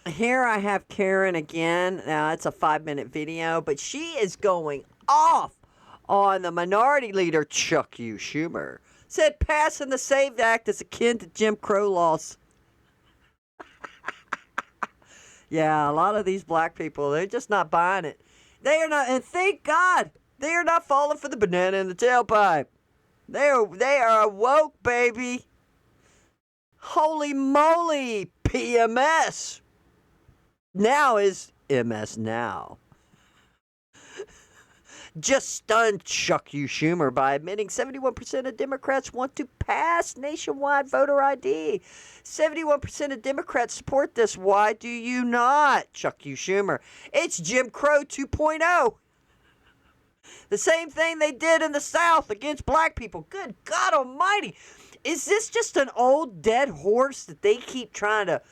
Here I have Karen again. Now, it's a 5-minute video, but she is going off on the minority leader, Chuck U. Schumer. Said passing the SAVE Act is akin to Jim Crow laws. Yeah, a lot of these black people, they're just not buying it. They are not, and thank God, they are not falling for the banana in the tailpipe. They are woke, baby. Holy moly, PMS. Now is MS now. Just stunned Chuck U. Schumer by admitting 71% of Democrats want to pass nationwide voter ID. 71% of Democrats support this. Why do you not, Chuck U. Schumer? It's Jim Crow 2.0. The same thing they did in the South against black people. Good God almighty. Is this just an old dead horse that they keep trying to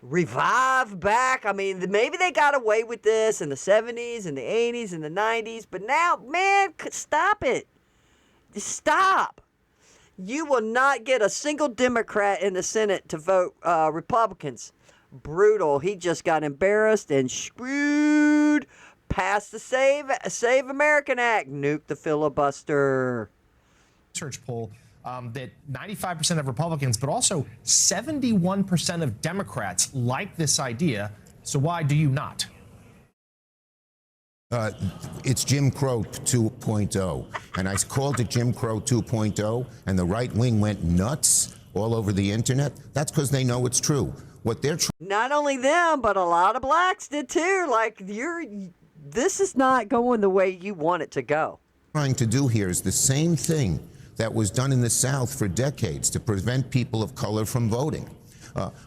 revive back? I mean, maybe they got away with this in the 70s and the 80s and the 90s, but now, man, stop it. Stop. You will not get a single Democrat in the Senate to vote Republicans. Brutal. He just got embarrassed and screwed. Passed the Save American Act. Nuke the filibuster. Research poll that 95% of Republicans, but also 71% of Democrats like this idea. So why do you not? It's Jim Crow 2.0, and I called it Jim Crow 2.0, and the right wing went nuts all over the internet. That's because they know it's true. What they're not only them, but a lot of blacks did too. Like, this is not going the way you want it to go. trying to do here is the same thing that was done in the South for decades to prevent people of color from voting.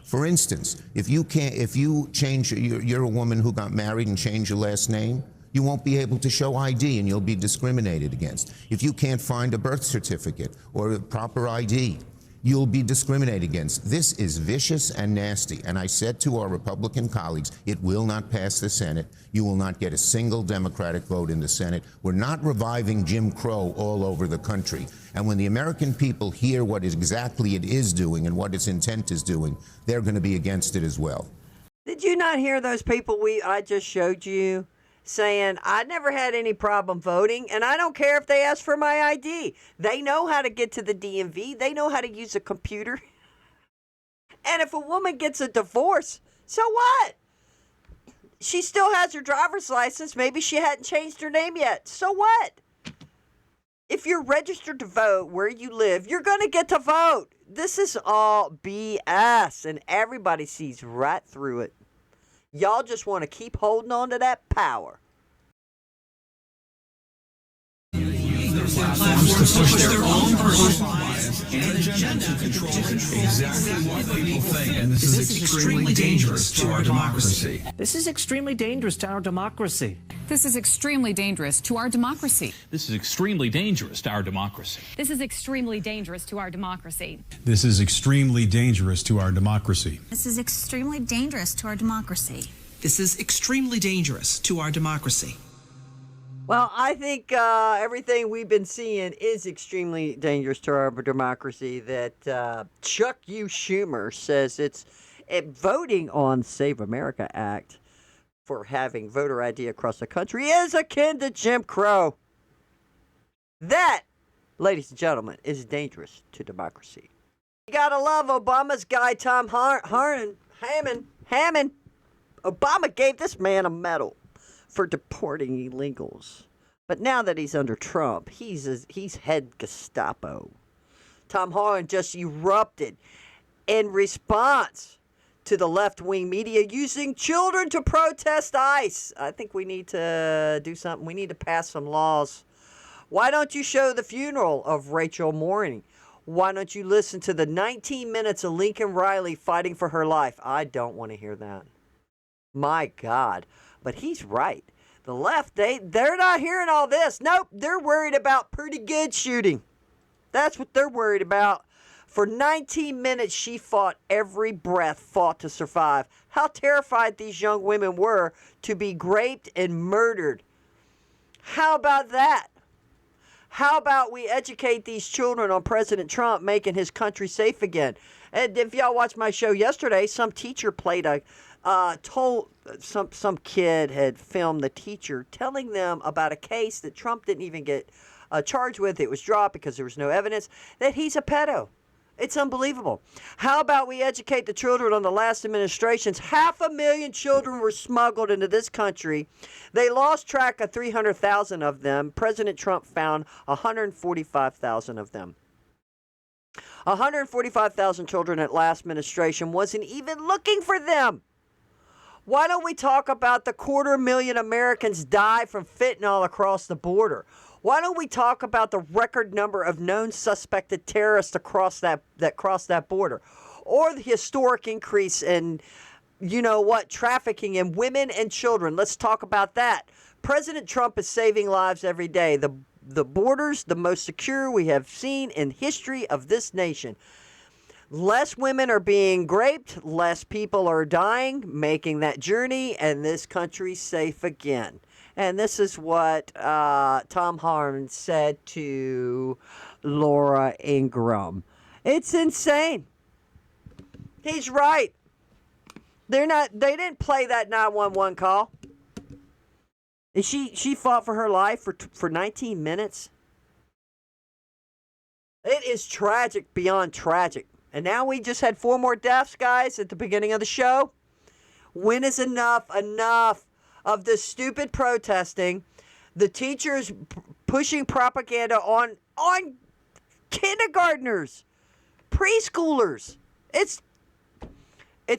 For instance, if you change, you're a woman who got married and changed your last name, you won't be able to show ID and you'll be discriminated against. If you can't find a birth certificate or a proper ID, you'll be discriminated against. This is vicious and nasty. And I said to our Republican colleagues, it will not pass the Senate. You will not get a single Democratic vote in the Senate. We're not reviving Jim Crow all over the country. And when the American people hear what exactly it is doing and what its intent is doing, they're going to be against it as well. Did you not hear those people I just showed you saying, I never had any problem voting, and I don't care if they ask for my ID. They know how to get to the DMV. They know how to use a computer. And if a woman gets a divorce, so what? She still has her driver's license. Maybe she hadn't changed her name yet. So what? If you're registered to vote where you live, you're going to get to vote. This is all BS, and everybody sees right through it. Y'all just want to keep holding on to that power. To push their own personal bias and agenda to control exactly what people think. And this is extremely dangerous to our democracy. This is extremely dangerous to our democracy. This is extremely dangerous to our democracy. This is extremely dangerous to our democracy. This is extremely dangerous to our democracy. This is extremely dangerous to our democracy. This is extremely dangerous to our democracy. This is extremely dangerous to our democracy. Well, I think everything we've been seeing is extremely dangerous to our democracy. That Chuck U. Schumer says it's voting on Save America Act for having voter ID across the country is akin to Jim Crow. That, ladies and gentlemen, is dangerous to democracy. You gotta love Obama's guy, Tom Hammond. Obama gave this man a medal for deporting illegals. But now that he's under Trump, he's head Gestapo. Tom Holland just erupted in response to the left-wing media using children to protest ICE. I think we need to do something. We need to pass some laws. Why don't you show the funeral of Rachel Morning? Why don't you listen to the 19 minutes of Lincoln Riley fighting for her life? I don't want to hear that. My God. But he's right. The left, they're not hearing all this. Nope, they're worried about pretty good shooting. That's what they're worried about. For 19 minutes, she fought every breath, fought to survive. How terrified these young women were to be raped and murdered. How about that? How about we educate these children on President Trump making his country safe again? And if y'all watched my show yesterday, some teacher played told some kid had filmed the teacher telling them about a case that Trump didn't even get charged with. It was dropped because there was no evidence that he's a pedo. It's unbelievable. How about we educate the children on the last administration's 500,000 children were smuggled into this country. They lost track of 300,000 of them. President Trump found 145,000 of them. 145,000 children at last administration wasn't even looking for them. Why don't we talk about the 250,000 Americans died from fentanyl across the border? Why don't we talk about the record number of known suspected terrorists across that crossed that border? Or the historic increase in, trafficking in women and children. Let's talk about that. President Trump is saving lives every day. The borders, the most secure we have seen in history of this nation. Less women are being raped, less people are dying, making that journey, and this country's safe again. And this is what Tom Harmon said to Laura Ingraham. It's insane. He's right. They didn't play that 911 call. And she fought for her life for 19 minutes. It is tragic beyond tragic. And now we just had 4 more deaths, guys, at the beginning of the show. When is enough? Enough of this stupid protesting. The teachers pushing propaganda on kindergartners, preschoolers. It's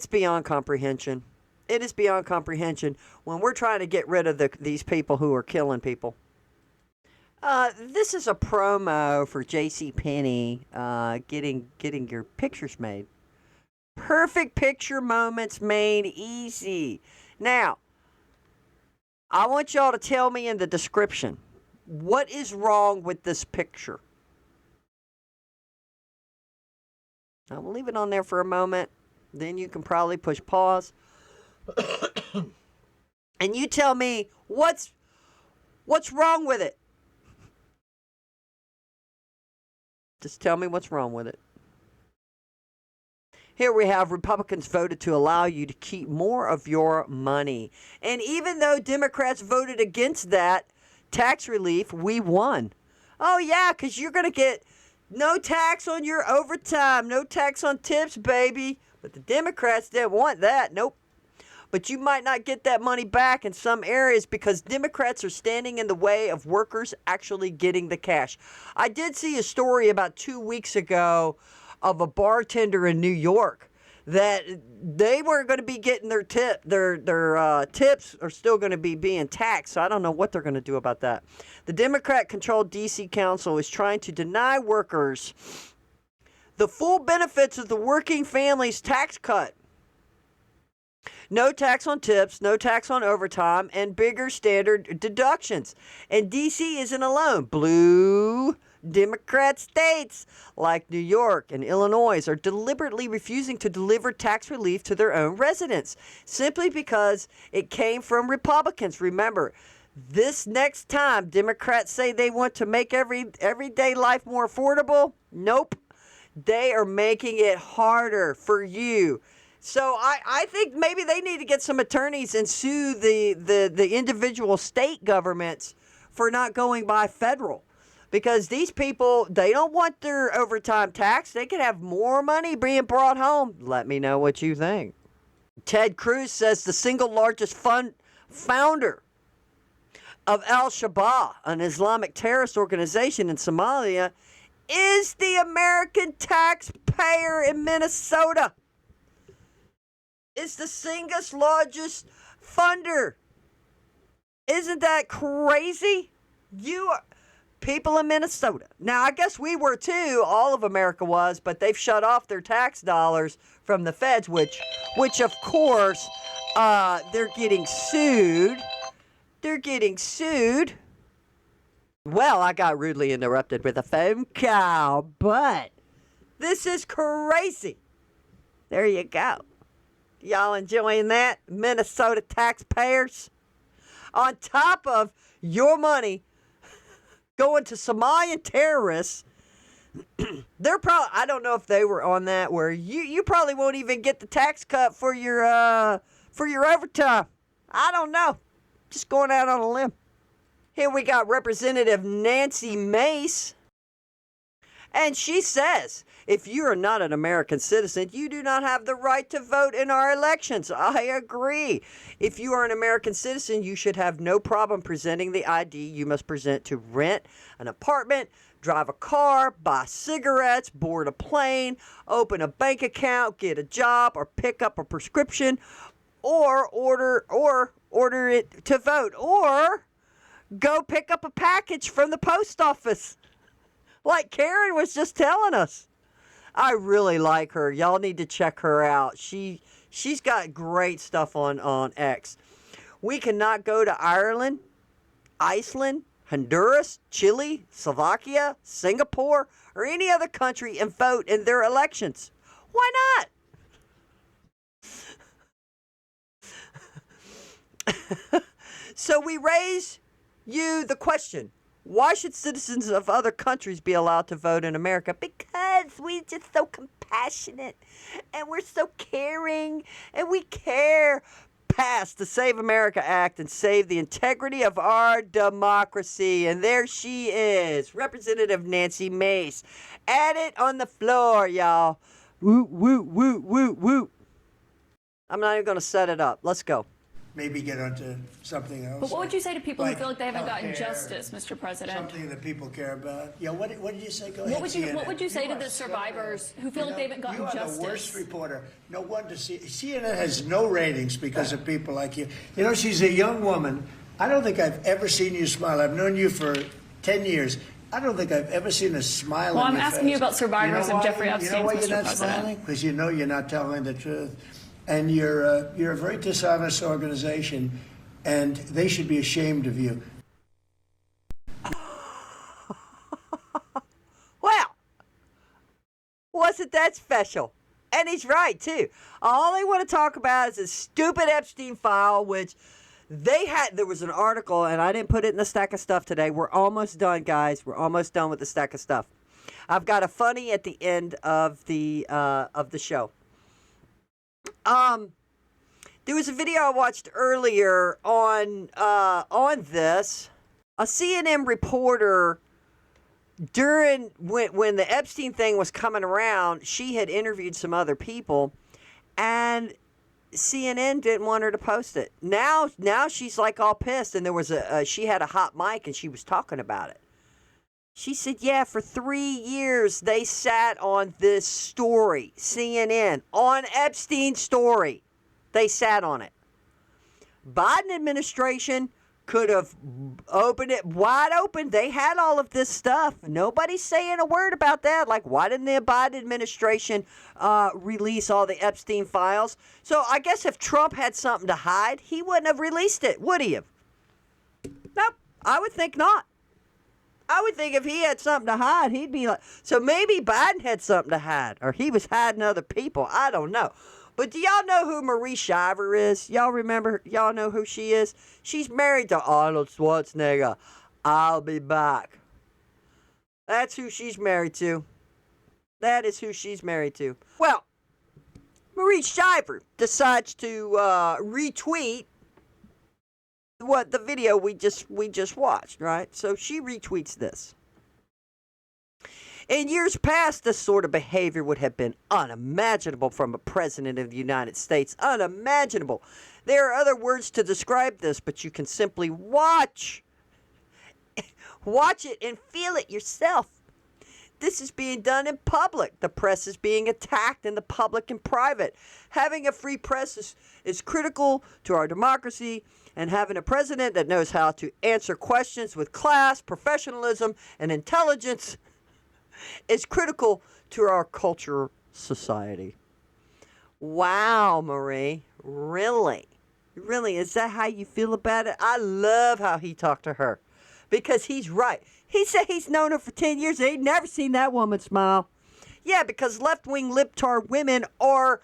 beyond comprehension. It is beyond comprehension when we're trying to get rid of these people who are killing people. This is a promo for JCPenney getting your pictures made. Perfect picture moments made easy. Now, I want y'all to tell me in the description, what is wrong with this picture? I will leave it on there for a moment. Then you can probably push pause. And you tell me what's wrong with it. Just tell me what's wrong with it. Here we have Republicans voted to allow you to keep more of your money. And even though Democrats voted against that tax relief, we won. Oh, yeah, because you're going to get no tax on your overtime, no tax on tips, baby. But the Democrats didn't want that. Nope. But you might not get that money back in some areas because Democrats are standing in the way of workers actually getting the cash. I did see a story about 2 weeks ago of a bartender in New York that they weren't going to be getting their tip. Their tips are still going to be being taxed. So I don't know what they're going to do about that. The Democrat-controlled D.C. Council is trying to deny workers the full benefits of the working families tax cut. No tax on tips, no tax on overtime, and bigger standard deductions. And D.C. isn't alone. Blue Democrat states like New York and Illinois are deliberately refusing to deliver tax relief to their own residents simply because it came from Republicans. Remember, this next time Democrats say they want to make everyday life more affordable, nope. They are making it harder for you. So I think maybe they need to get some attorneys and sue the individual state governments for not going by federal. Because these people, they don't want their overtime tax. They could have more money being brought home. Let me know what you think. Ted Cruz says the single largest founder of Al-Shabaab, an Islamic terrorist organization in Somalia, is the American taxpayer in Minnesota. It's the single largest funder. Isn't that crazy? People in Minnesota. Now, I guess we were too. All of America was, but they've shut off their tax dollars from the feds, which of course, they're getting sued. They're getting sued. Well, I got rudely interrupted with a phone call, but this is crazy. There you go. Y'all enjoying that, Minnesota taxpayers? On top of your money going to Somalian terrorists, they're probably, I don't know if they were on that where you probably won't even get the tax cut for your for your overtime. I don't know. Just going out on a limb. Here we got Representative Nancy Mace. And she says, if you are not an American citizen, you do not have the right to vote in our elections. I agree. If you are an American citizen, you should have no problem presenting the ID you must present to rent an apartment, drive a car, buy cigarettes, board a plane, open a bank account, get a job, or pick up a prescription, or order it to vote, or go pick up a package from the post office. Like Karen was just telling us. I really like her. Y'all need to check her out. She's got great stuff on X. We cannot go to Ireland, Iceland, Honduras, Chile, Slovakia, Singapore, or any other country and vote in their elections. Why not? So we raise you the question. Why should citizens of other countries be allowed to vote in America? Because we're just so compassionate and we're so caring and we care. Pass the Save America Act and save the integrity of our democracy. And there she is, Representative Nancy Mace. At it on the floor, y'all. Woot, woot, woot, woot, woot. I'm not even going to set it up. Let's go. Maybe get onto something else. But what would you say to people like who feel like they haven't gotten healthcare, justice, Mr. President? Something that people care about. Yeah, what did you say? Go What ahead, would you CNN. What would you say to are the survivors who feel you like they haven't gotten you are justice? the worst reporter. No wonder CNN has no ratings because of people like you. You know, she's a young woman. I don't think I've ever seen you smile. I've known you for 10 years. I don't think I've ever seen a smile Well, on I'm your asking face. you about survivors of Jeffrey Epstein's, You know why Mr. you're not President. smiling? Because you know you're not telling the truth. And you're a very dishonest organization, and they should be ashamed of you. Well, wasn't that special? And he's right, too. All they want to talk about is this stupid Epstein file, which there was an article, and I didn't put it in the stack of stuff today. We're almost done, guys. We're almost done with the stack of stuff. I've got a funny at the end of the show. There was a video I watched earlier on this. A CNN reporter, during when the Epstein thing was coming around, she had interviewed some other people, and CNN didn't want her to post it. Now she's like all pissed, and there was she had a hot mic and she was talking about it. She said, yeah, for 3 years they sat on this story, CNN, on Epstein's story. They sat on it. Biden administration could have opened it wide open. They had all of this stuff. Nobody's saying a word about that. Like, why didn't the Biden administration release all the Epstein files? So I guess if Trump had something to hide, he wouldn't have released it, would he have? Nope, I would think not. I would think if he had something to hide, he'd be like, so maybe Biden had something to hide, or he was hiding other people. I don't know. But do y'all know who Marie Shriver is? Y'all remember? Y'all know who she is? She's married to Arnold Schwarzenegger. I'll be back. That's who she's married to. That is who she's married to. Well, Marie Shriver decides to retweet what the video we just watched, right? So she retweets this. In years past, this sort of behavior would have been unimaginable from a president of the United States. Unimaginable. There are other words to describe this, but you can simply watch it and feel it yourself. This is being done in public. The press is being attacked in the public and private. Having a free press is critical to our democracy, and having a president that knows how to answer questions with class, professionalism, and intelligence is critical to our culture society. Wow, Marie. Really? Really? Is that how you feel about it? I love how he talked to her because he's right. He said he's known her for 10 years and he'd never seen that woman smile. Yeah, because left-wing libtard women are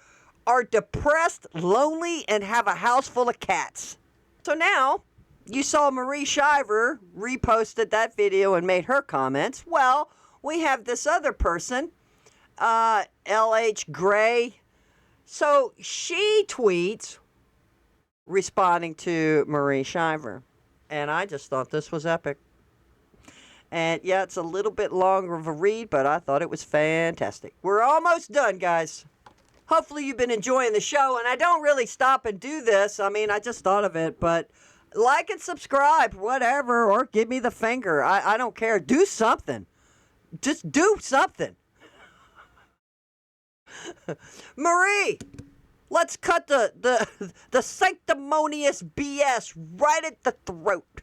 depressed, lonely, and have a house full of cats. So now you saw Marie Shriver reposted that video and made her comments. Well, we have this other person, L.H. Gray. So she tweets, responding to Marie Shriver. And I just thought this was epic. And yeah, it's a little bit longer of a read, but I thought it was fantastic. We're almost done, guys. Hopefully you've been enjoying the show, and I don't really stop and do this. I mean, I just thought of it, but like and subscribe, whatever, or give me the finger. I don't care. Do something. Just do something. Marie, let's cut the sanctimonious BS right at the throat.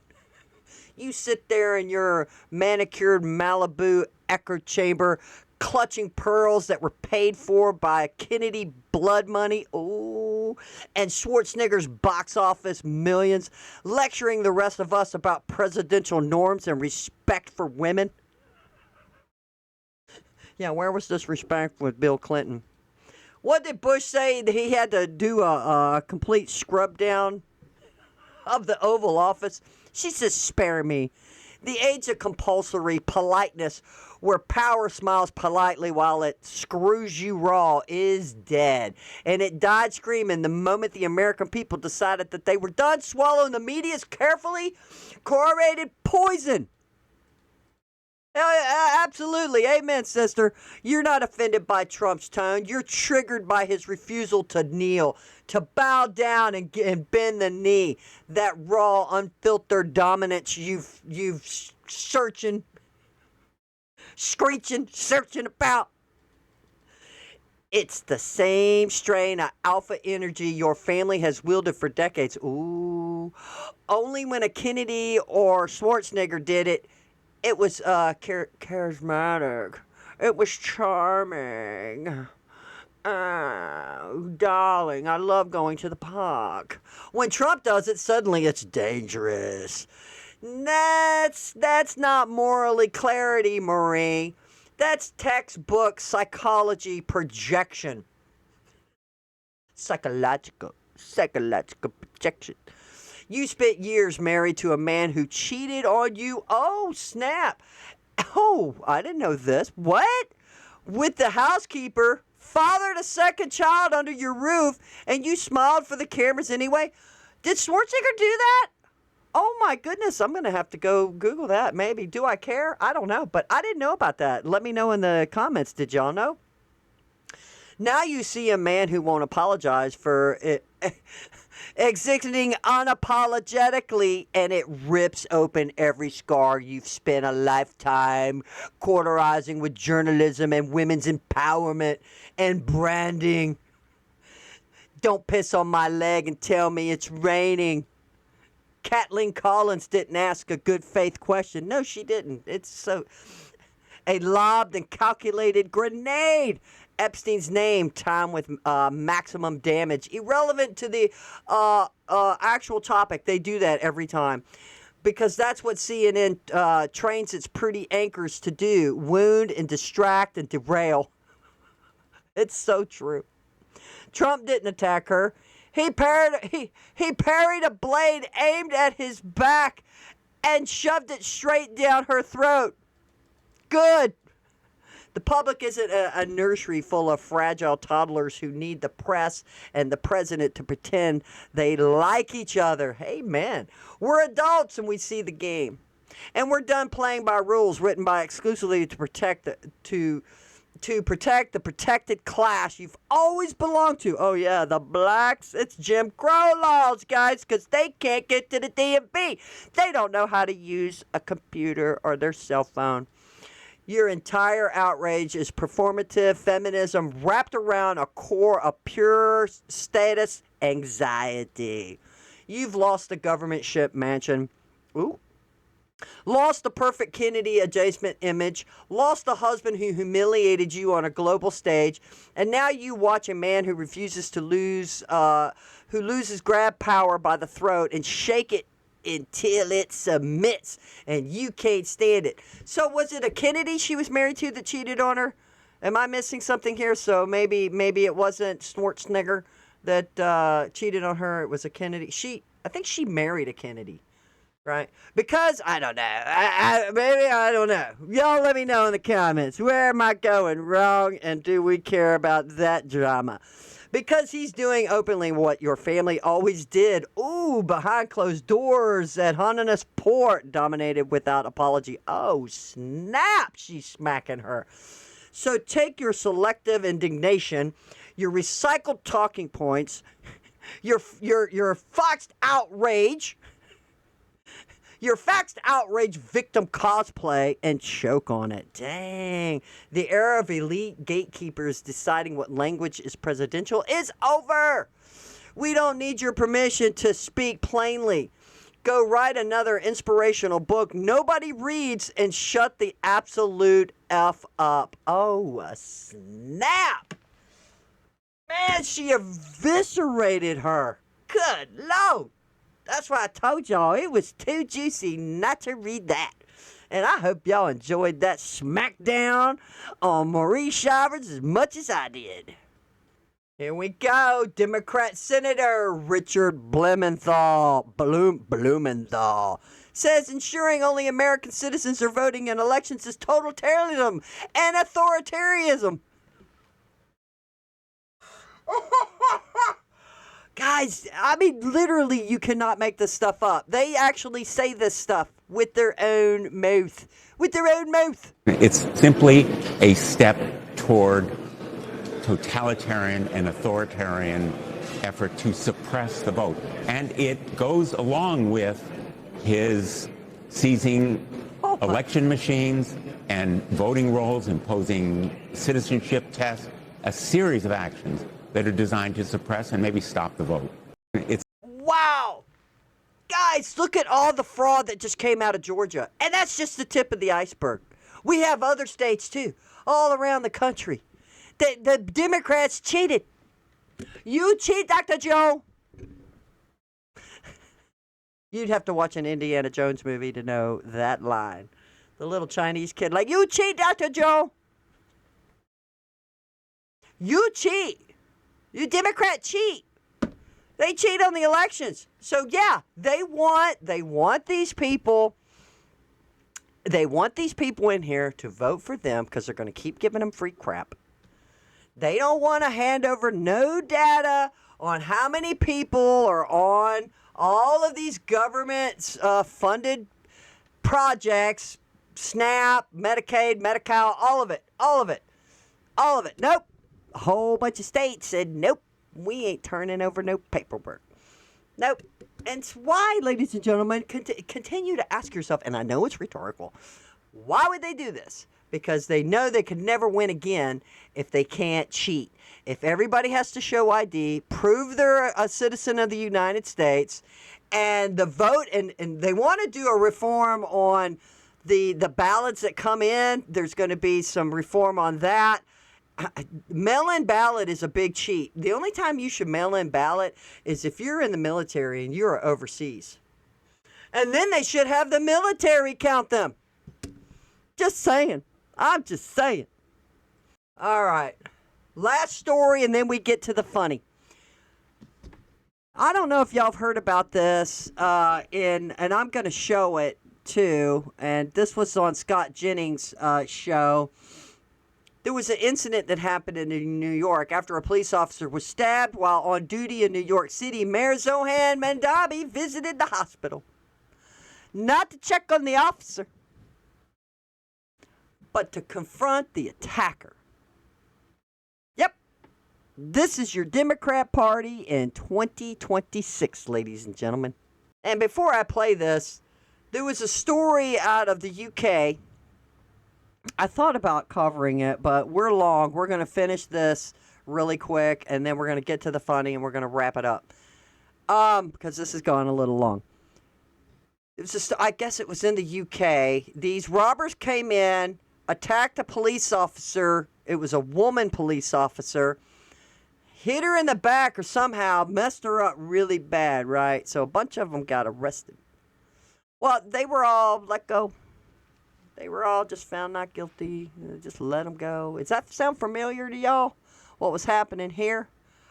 You sit there in your manicured Malibu echo chamber, clutching pearls that were paid for by Kennedy blood money. Oh, and Schwarzenegger's box office millions, lecturing the rest of us about presidential norms and respect for women. Yeah, where was this respect with Bill Clinton? What did Bush say? He had to do a complete scrub down of the Oval Office. She says, spare me. The age of compulsory politeness, where power smiles politely while it screws you raw, is dead. And it died screaming the moment the American people decided that they were done swallowing the media's carefully curated poison. Absolutely. Amen, sister. You're not offended by Trump's tone. You're triggered by his refusal to kneel, to bow down and bend the knee. That raw, unfiltered dominance you've searching, screeching, searching about. It's the same strain of alpha energy your family has wielded for decades. Ooh. Only when a Kennedy or Schwarzenegger did it, it was charismatic. It was charming. Darling, I love going to the park. When Trump does it, suddenly it's dangerous. That's not morally clarity, Marie. That's textbook psychology projection. Psychological projection. You spent years married to a man who cheated on you. Oh, snap. Oh, I didn't know this. What? With the housekeeper, fathered a second child under your roof, and you smiled for the cameras anyway? Did Schwarzenegger do that? Oh, my goodness. I'm going to have to go Google that, maybe. Do I care? I don't know, but I didn't know about that. Let me know in the comments. Did y'all know? Now you see a man who won't apologize for it. Exiting unapologetically, and it rips open every scar you've spent a lifetime cauterizing with journalism and women's empowerment and branding. Don't piss on my leg and tell me it's raining. Kathleen Collins didn't ask a good faith question. No, she didn't. It's so a lobbed and calculated grenade. Epstein's name, time with maximum damage. Irrelevant to the actual topic. They do that every time. Because that's what CNN trains its pretty anchors to do. Wound and distract and derail. It's so true. Trump didn't attack her. He parried a blade aimed at his back and shoved it straight down her throat. Good. The public isn't a nursery full of fragile toddlers who need the press and the president to pretend they like each other. Amen. We're adults and we see the game. And we're done playing by rules written by exclusively to protect the protected class you've always belonged to. Oh, yeah, the blacks. It's Jim Crow laws, guys, because they can't get to the DMV. They don't know how to use a computer or their cell phone. Your entire outrage is performative feminism wrapped around a core of pure status anxiety. You've lost the government ship mansion. Ooh. Lost the perfect Kennedy adjacent image. Lost the husband who humiliated you on a global stage. And now you watch a man who refuses to grab power by the throat and shake it until it submits, and you can't stand it. So was it a Kennedy she was married to that cheated on her? Am I missing something here? So maybe it wasn't Schwarzenegger that cheated on her. It was a Kennedy. I think she married a Kennedy, right? Because I don't know. Maybe I don't know. Y'all let me know in the comments. Where am I going wrong, and do we care about that drama? Because he's doing openly what your family always did. Ooh, behind closed doors at Honduras port, dominated without apology. Oh, snap, she's smacking her. So take your selective indignation, your recycled talking points, your foxed outrage, your faxed outrage victim cosplay, and choke on it. Dang. The era of elite gatekeepers deciding what language is presidential is over. We don't need your permission to speak plainly. Go write another inspirational book nobody reads and shut the absolute F up. Oh, a snap. Man, she eviscerated her. Good Lord. That's why I told y'all it was too juicy not to read that. And I hope y'all enjoyed that smackdown on Maurice Shivers as much as I did. Here we go. Democrat Senator Richard Blumenthal says ensuring only American citizens are voting in elections is totalitarianism and authoritarianism. Guys, I mean, literally, you cannot make this stuff up. They actually say this stuff with their own mouth. With their own mouth. It's simply a step toward totalitarian and authoritarian effort to suppress the vote. And it goes along with his seizing election machines and voting rolls, imposing citizenship tests, a series of actions that are designed to suppress and maybe stop the vote. Wow. Guys, look at all the fraud that just came out of Georgia. And that's just the tip of the iceberg. We have other states, too, all around the country. The Democrats cheated. You cheat, Dr. Joe. You'd have to watch an Indiana Jones movie to know that line. The little Chinese kid, like, you cheat, Dr. Joe. You cheat. You Democrat cheat. They cheat on the elections. So yeah, they want these people. They want these people in here to vote for them because they're going to keep giving them free crap. They don't want to hand over no data on how many people are on all of these government funded projects, SNAP, Medicaid, Medi-Cal, all of it. Nope. A whole bunch of states said, nope, we ain't turning over no paperwork. Nope. And it's why, ladies and gentlemen, continue to ask yourself, and I know it's rhetorical, why would they do this? Because they know they could never win again if they can't cheat. If everybody has to show ID, prove they're a citizen of the United States, and the vote, and they want to do a reform on the ballots that come in. There's going to be some reform on that. Mail-in ballot is a big cheat. The only time you should mail-in ballot is if you're in the military and you're overseas. And then they should have the military count them. Just saying. I'm just saying. All right. Last story, and then we get to the funny. I don't know if y'all have heard about this, and I'm going to show it, too. And this was on Scott Jennings' show. There was an incident that happened in New York after a police officer was stabbed while on duty in New York City. Mayor Zohan Mandabi visited the hospital. Not to check on the officer, but to confront the attacker. Yep. This is your Democrat Party in 2026, ladies and gentlemen. And before I play this, there was a story out of the UK. I thought about covering it, but we're long. We're going to finish this really quick, and then we're going to get to the funny, and we're going to wrap it up. Because this has gone a little long. It was just, I guess it was in the UK. These robbers came in, attacked a police officer. It was a woman police officer. Hit her in the back or somehow messed her up really bad, right? So a bunch of them got arrested. Well, they were all let go. They were all just found not guilty. Just let them go. Does that sound familiar to y'all? What was happening here?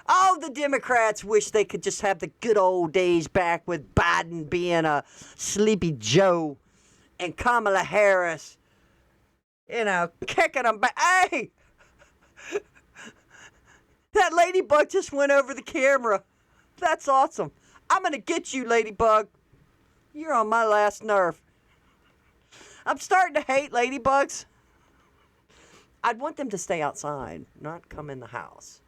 Oh, the Democrats wish they could just have the good old days back with Biden being a sleepy Joe and Kamala Harris, kicking them back. Hey! That lady Ladybug just went over the camera. That's awesome. I'm going to get you, Ladybug. You're on my last nerve. I'm starting to hate ladybugs. I'd want them to stay outside, not come in the house.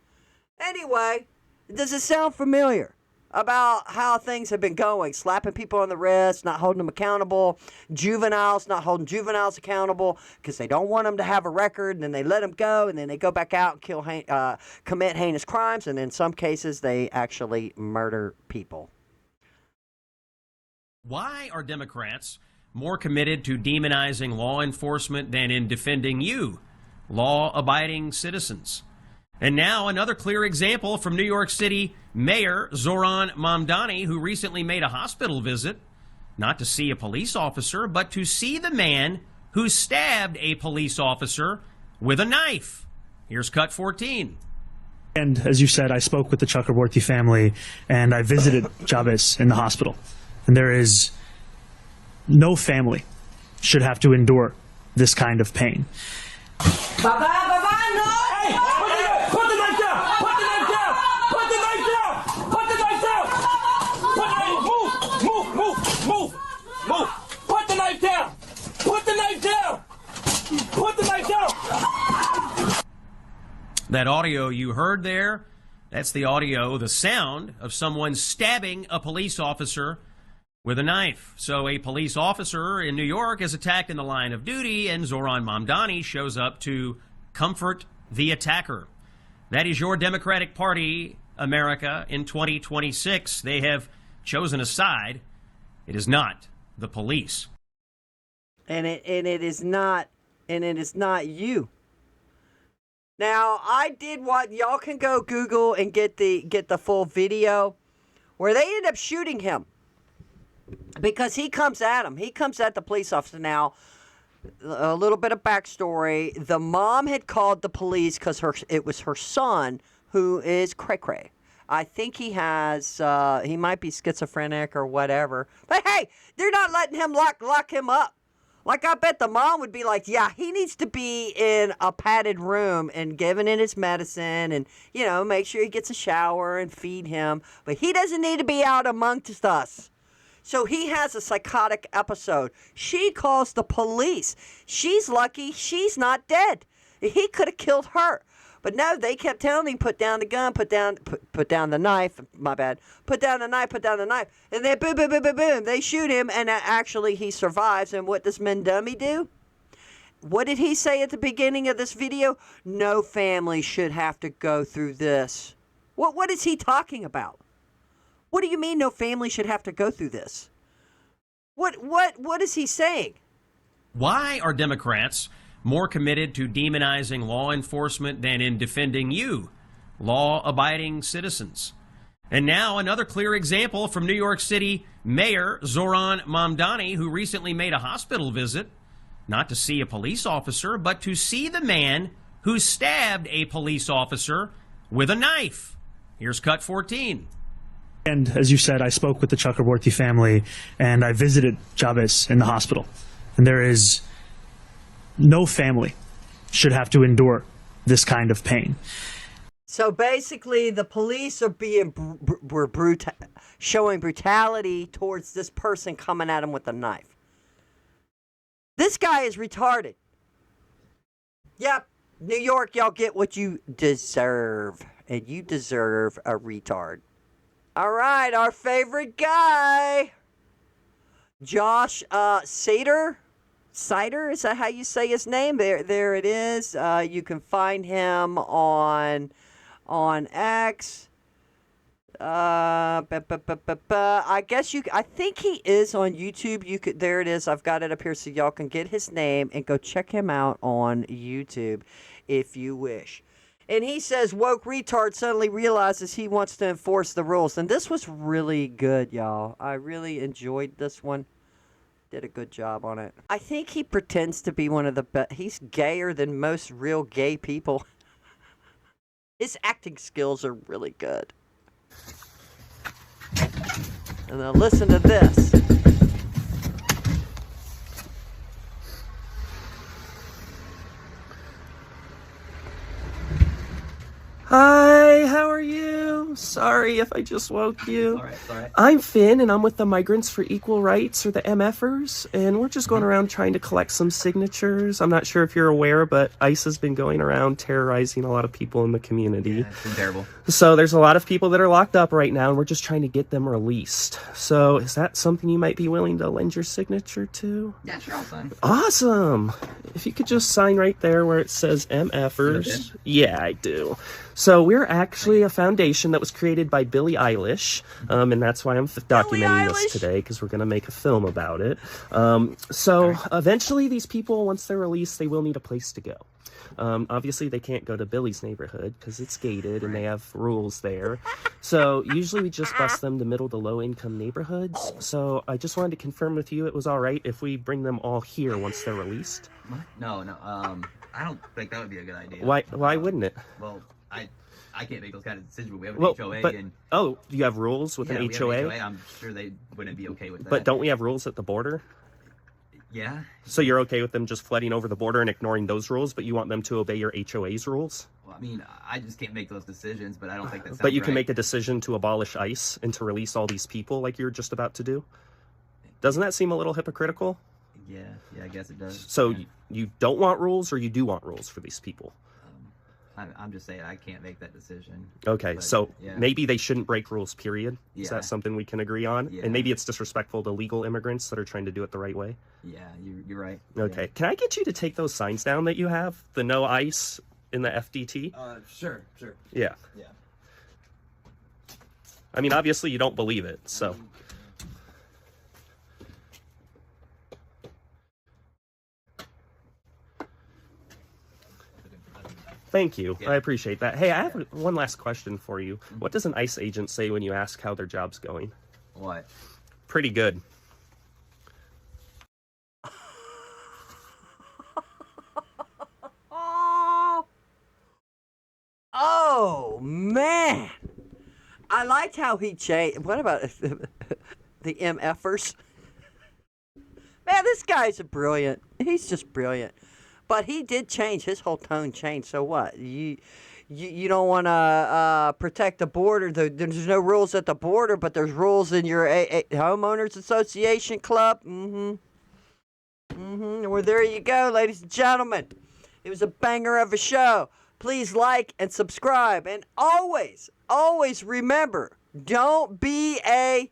Anyway, does it sound familiar about how things have been going? Slapping people on the wrist, not holding them accountable. Juveniles, not holding juveniles accountable because they don't want them to have a record, and then they let them go, and then they go back out and commit heinous crimes, and in some cases, they actually murder people. Why are Democrats more committed to demonizing law enforcement than in defending you, law-abiding citizens? And now another clear example from New York City Mayor Zohran Mamdani, who recently made a hospital visit, not to see a police officer, but to see the man who stabbed a police officer with a knife. Here's cut 14. And as you said, I spoke with the Chakraborty family, and I visited Chavez in the hospital. And there is no family should have to endure this kind of pain. Baba, no! Hey, put the knife down! Put the knife down! Put the knife down! Put the knife down! Move! Put the knife down! Put the knife down! Put the knife down! That audio you heard there, that's the audio, the sound of someone stabbing a police officer with a knife. So a police officer in New York is attacked in the line of duty, and Zohran Mamdani shows up to comfort the attacker. That is your Democratic Party, America, in 2026. They have chosen a side. It is not the police. And it is not you. Now, I did what y'all can go Google and get the full video where they end up shooting him. Because he comes at him. He comes at the police officer. Now, a little bit of backstory. The mom had called the police because it was her son who is cray-cray. I think he might be schizophrenic or whatever. But hey, they're not letting him lock him up. Like, I bet the mom would be like, yeah, he needs to be in a padded room and giving in his medicine and, make sure he gets a shower and feed him. But he doesn't need to be out amongst us. So he has a psychotic episode. She calls the police. She's lucky she's not dead. He could have killed her. But no, they kept telling him, put down the gun, put down the knife. My bad. Put down the knife. And then boom, boom, boom, boom, boom. They shoot him, and actually he survives. And what does Mendumi do? What did he say at the beginning of this video? No family should have to go through this. What is he talking about? What do you mean no family should have to go through this? What is he saying? Why are Democrats more committed to demonizing law enforcement than in defending you, law-abiding citizens? And now another clear example from New York City Mayor Zohran Mamdani, who recently made a hospital visit, not to see a police officer, but to see the man who stabbed a police officer with a knife. Here's cut 14. And as you said, I spoke with the Chakraborty family, and I visited Chavez in the hospital. And there is no family should have to endure this kind of pain. So basically, the police are showing brutality towards this person coming at him with a knife. This guy is retarded. Yep, New York, y'all get what you deserve. And you deserve a retard. All right, our favorite guy, Josh Sider, is that how you say his name? There it is. You can find him on X. I think he is on YouTube. There it is. I've got it up here so y'all can get his name and go check him out on YouTube if you wish. And he says, woke retard suddenly realizes he wants to enforce the rules. And this was really good, y'all. I really enjoyed this one. Did a good job on it. I think he pretends to be one of the best. He's gayer than most real gay people. His acting skills are really good. And now listen to this. I Hey, how are you? Sorry if I just woke you. All right. I'm Finn, and I'm with the Migrants for Equal Rights, or the MFers, and we're just going around trying to collect some signatures. I'm not sure if you're aware, but ICE has been going around terrorizing a lot of people in the community. Yeah, it's been terrible. So there's a lot of people that are locked up right now, and we're just trying to get them released. So is that something you might be willing to lend your signature to? Yeah, sure, I'll sign. Awesome. If you could just sign right there where it says MFers. Okay. Yeah, I do. So we're actually a foundation that was created by Billie Eilish, and that's why I'm documenting this today, because we're going to make a film about it. So eventually these people, once they're released, they will need a place to go. Obviously, they can't go to Billy's neighborhood because it's gated and they have rules there. So usually we just bus them to middle to low income neighborhoods. So I just wanted to confirm with you it was all right if we bring them all here once they're released. No. I don't think that would be a good idea. Why wouldn't it? Well, I can't make those kind of decisions. We have an Well, HOA, but, and you have rules with yeah, an we have HOA? an HOA. I'm sure they wouldn't be okay with that. But don't we have rules at the border? Yeah. So you're okay with them just flooding over the border and ignoring those rules, but you want them to obey your HOA's rules? Well, I mean, I just can't make those decisions, but I don't think that sounds But you can right. make a decision to abolish ICE and to release all these people like you're just about to do? Doesn't that seem a little hypocritical? Yeah, I guess it does. So you don't want rules, or you do want rules for these people? I'm just saying I can't make that decision. Okay, But, so yeah. maybe they shouldn't break rules, period. Is Yeah. that something we can agree on? Yeah. And maybe it's disrespectful to legal immigrants that are trying to do it the right way? Yeah, you're right. Okay, can I get you to take those signs down that you have? The no ICE in the FDT? Sure. Yeah. Yeah. I mean, obviously you don't believe it, so... Thank you. I appreciate that. Hey, I have one last question for you. What does an ICE agent say when you ask how their job's going? What? Pretty good. Oh, man. I liked how he changed. What about the MFers? Man, this guy's brilliant. He's just brilliant. But he did change. His whole tone changed. So what? You don't want to protect the border. There's no rules at the border, but there's rules in your homeowners association club. Well, there you go, ladies and gentlemen. It was a banger of a show. Please like and subscribe. And always remember, don't be a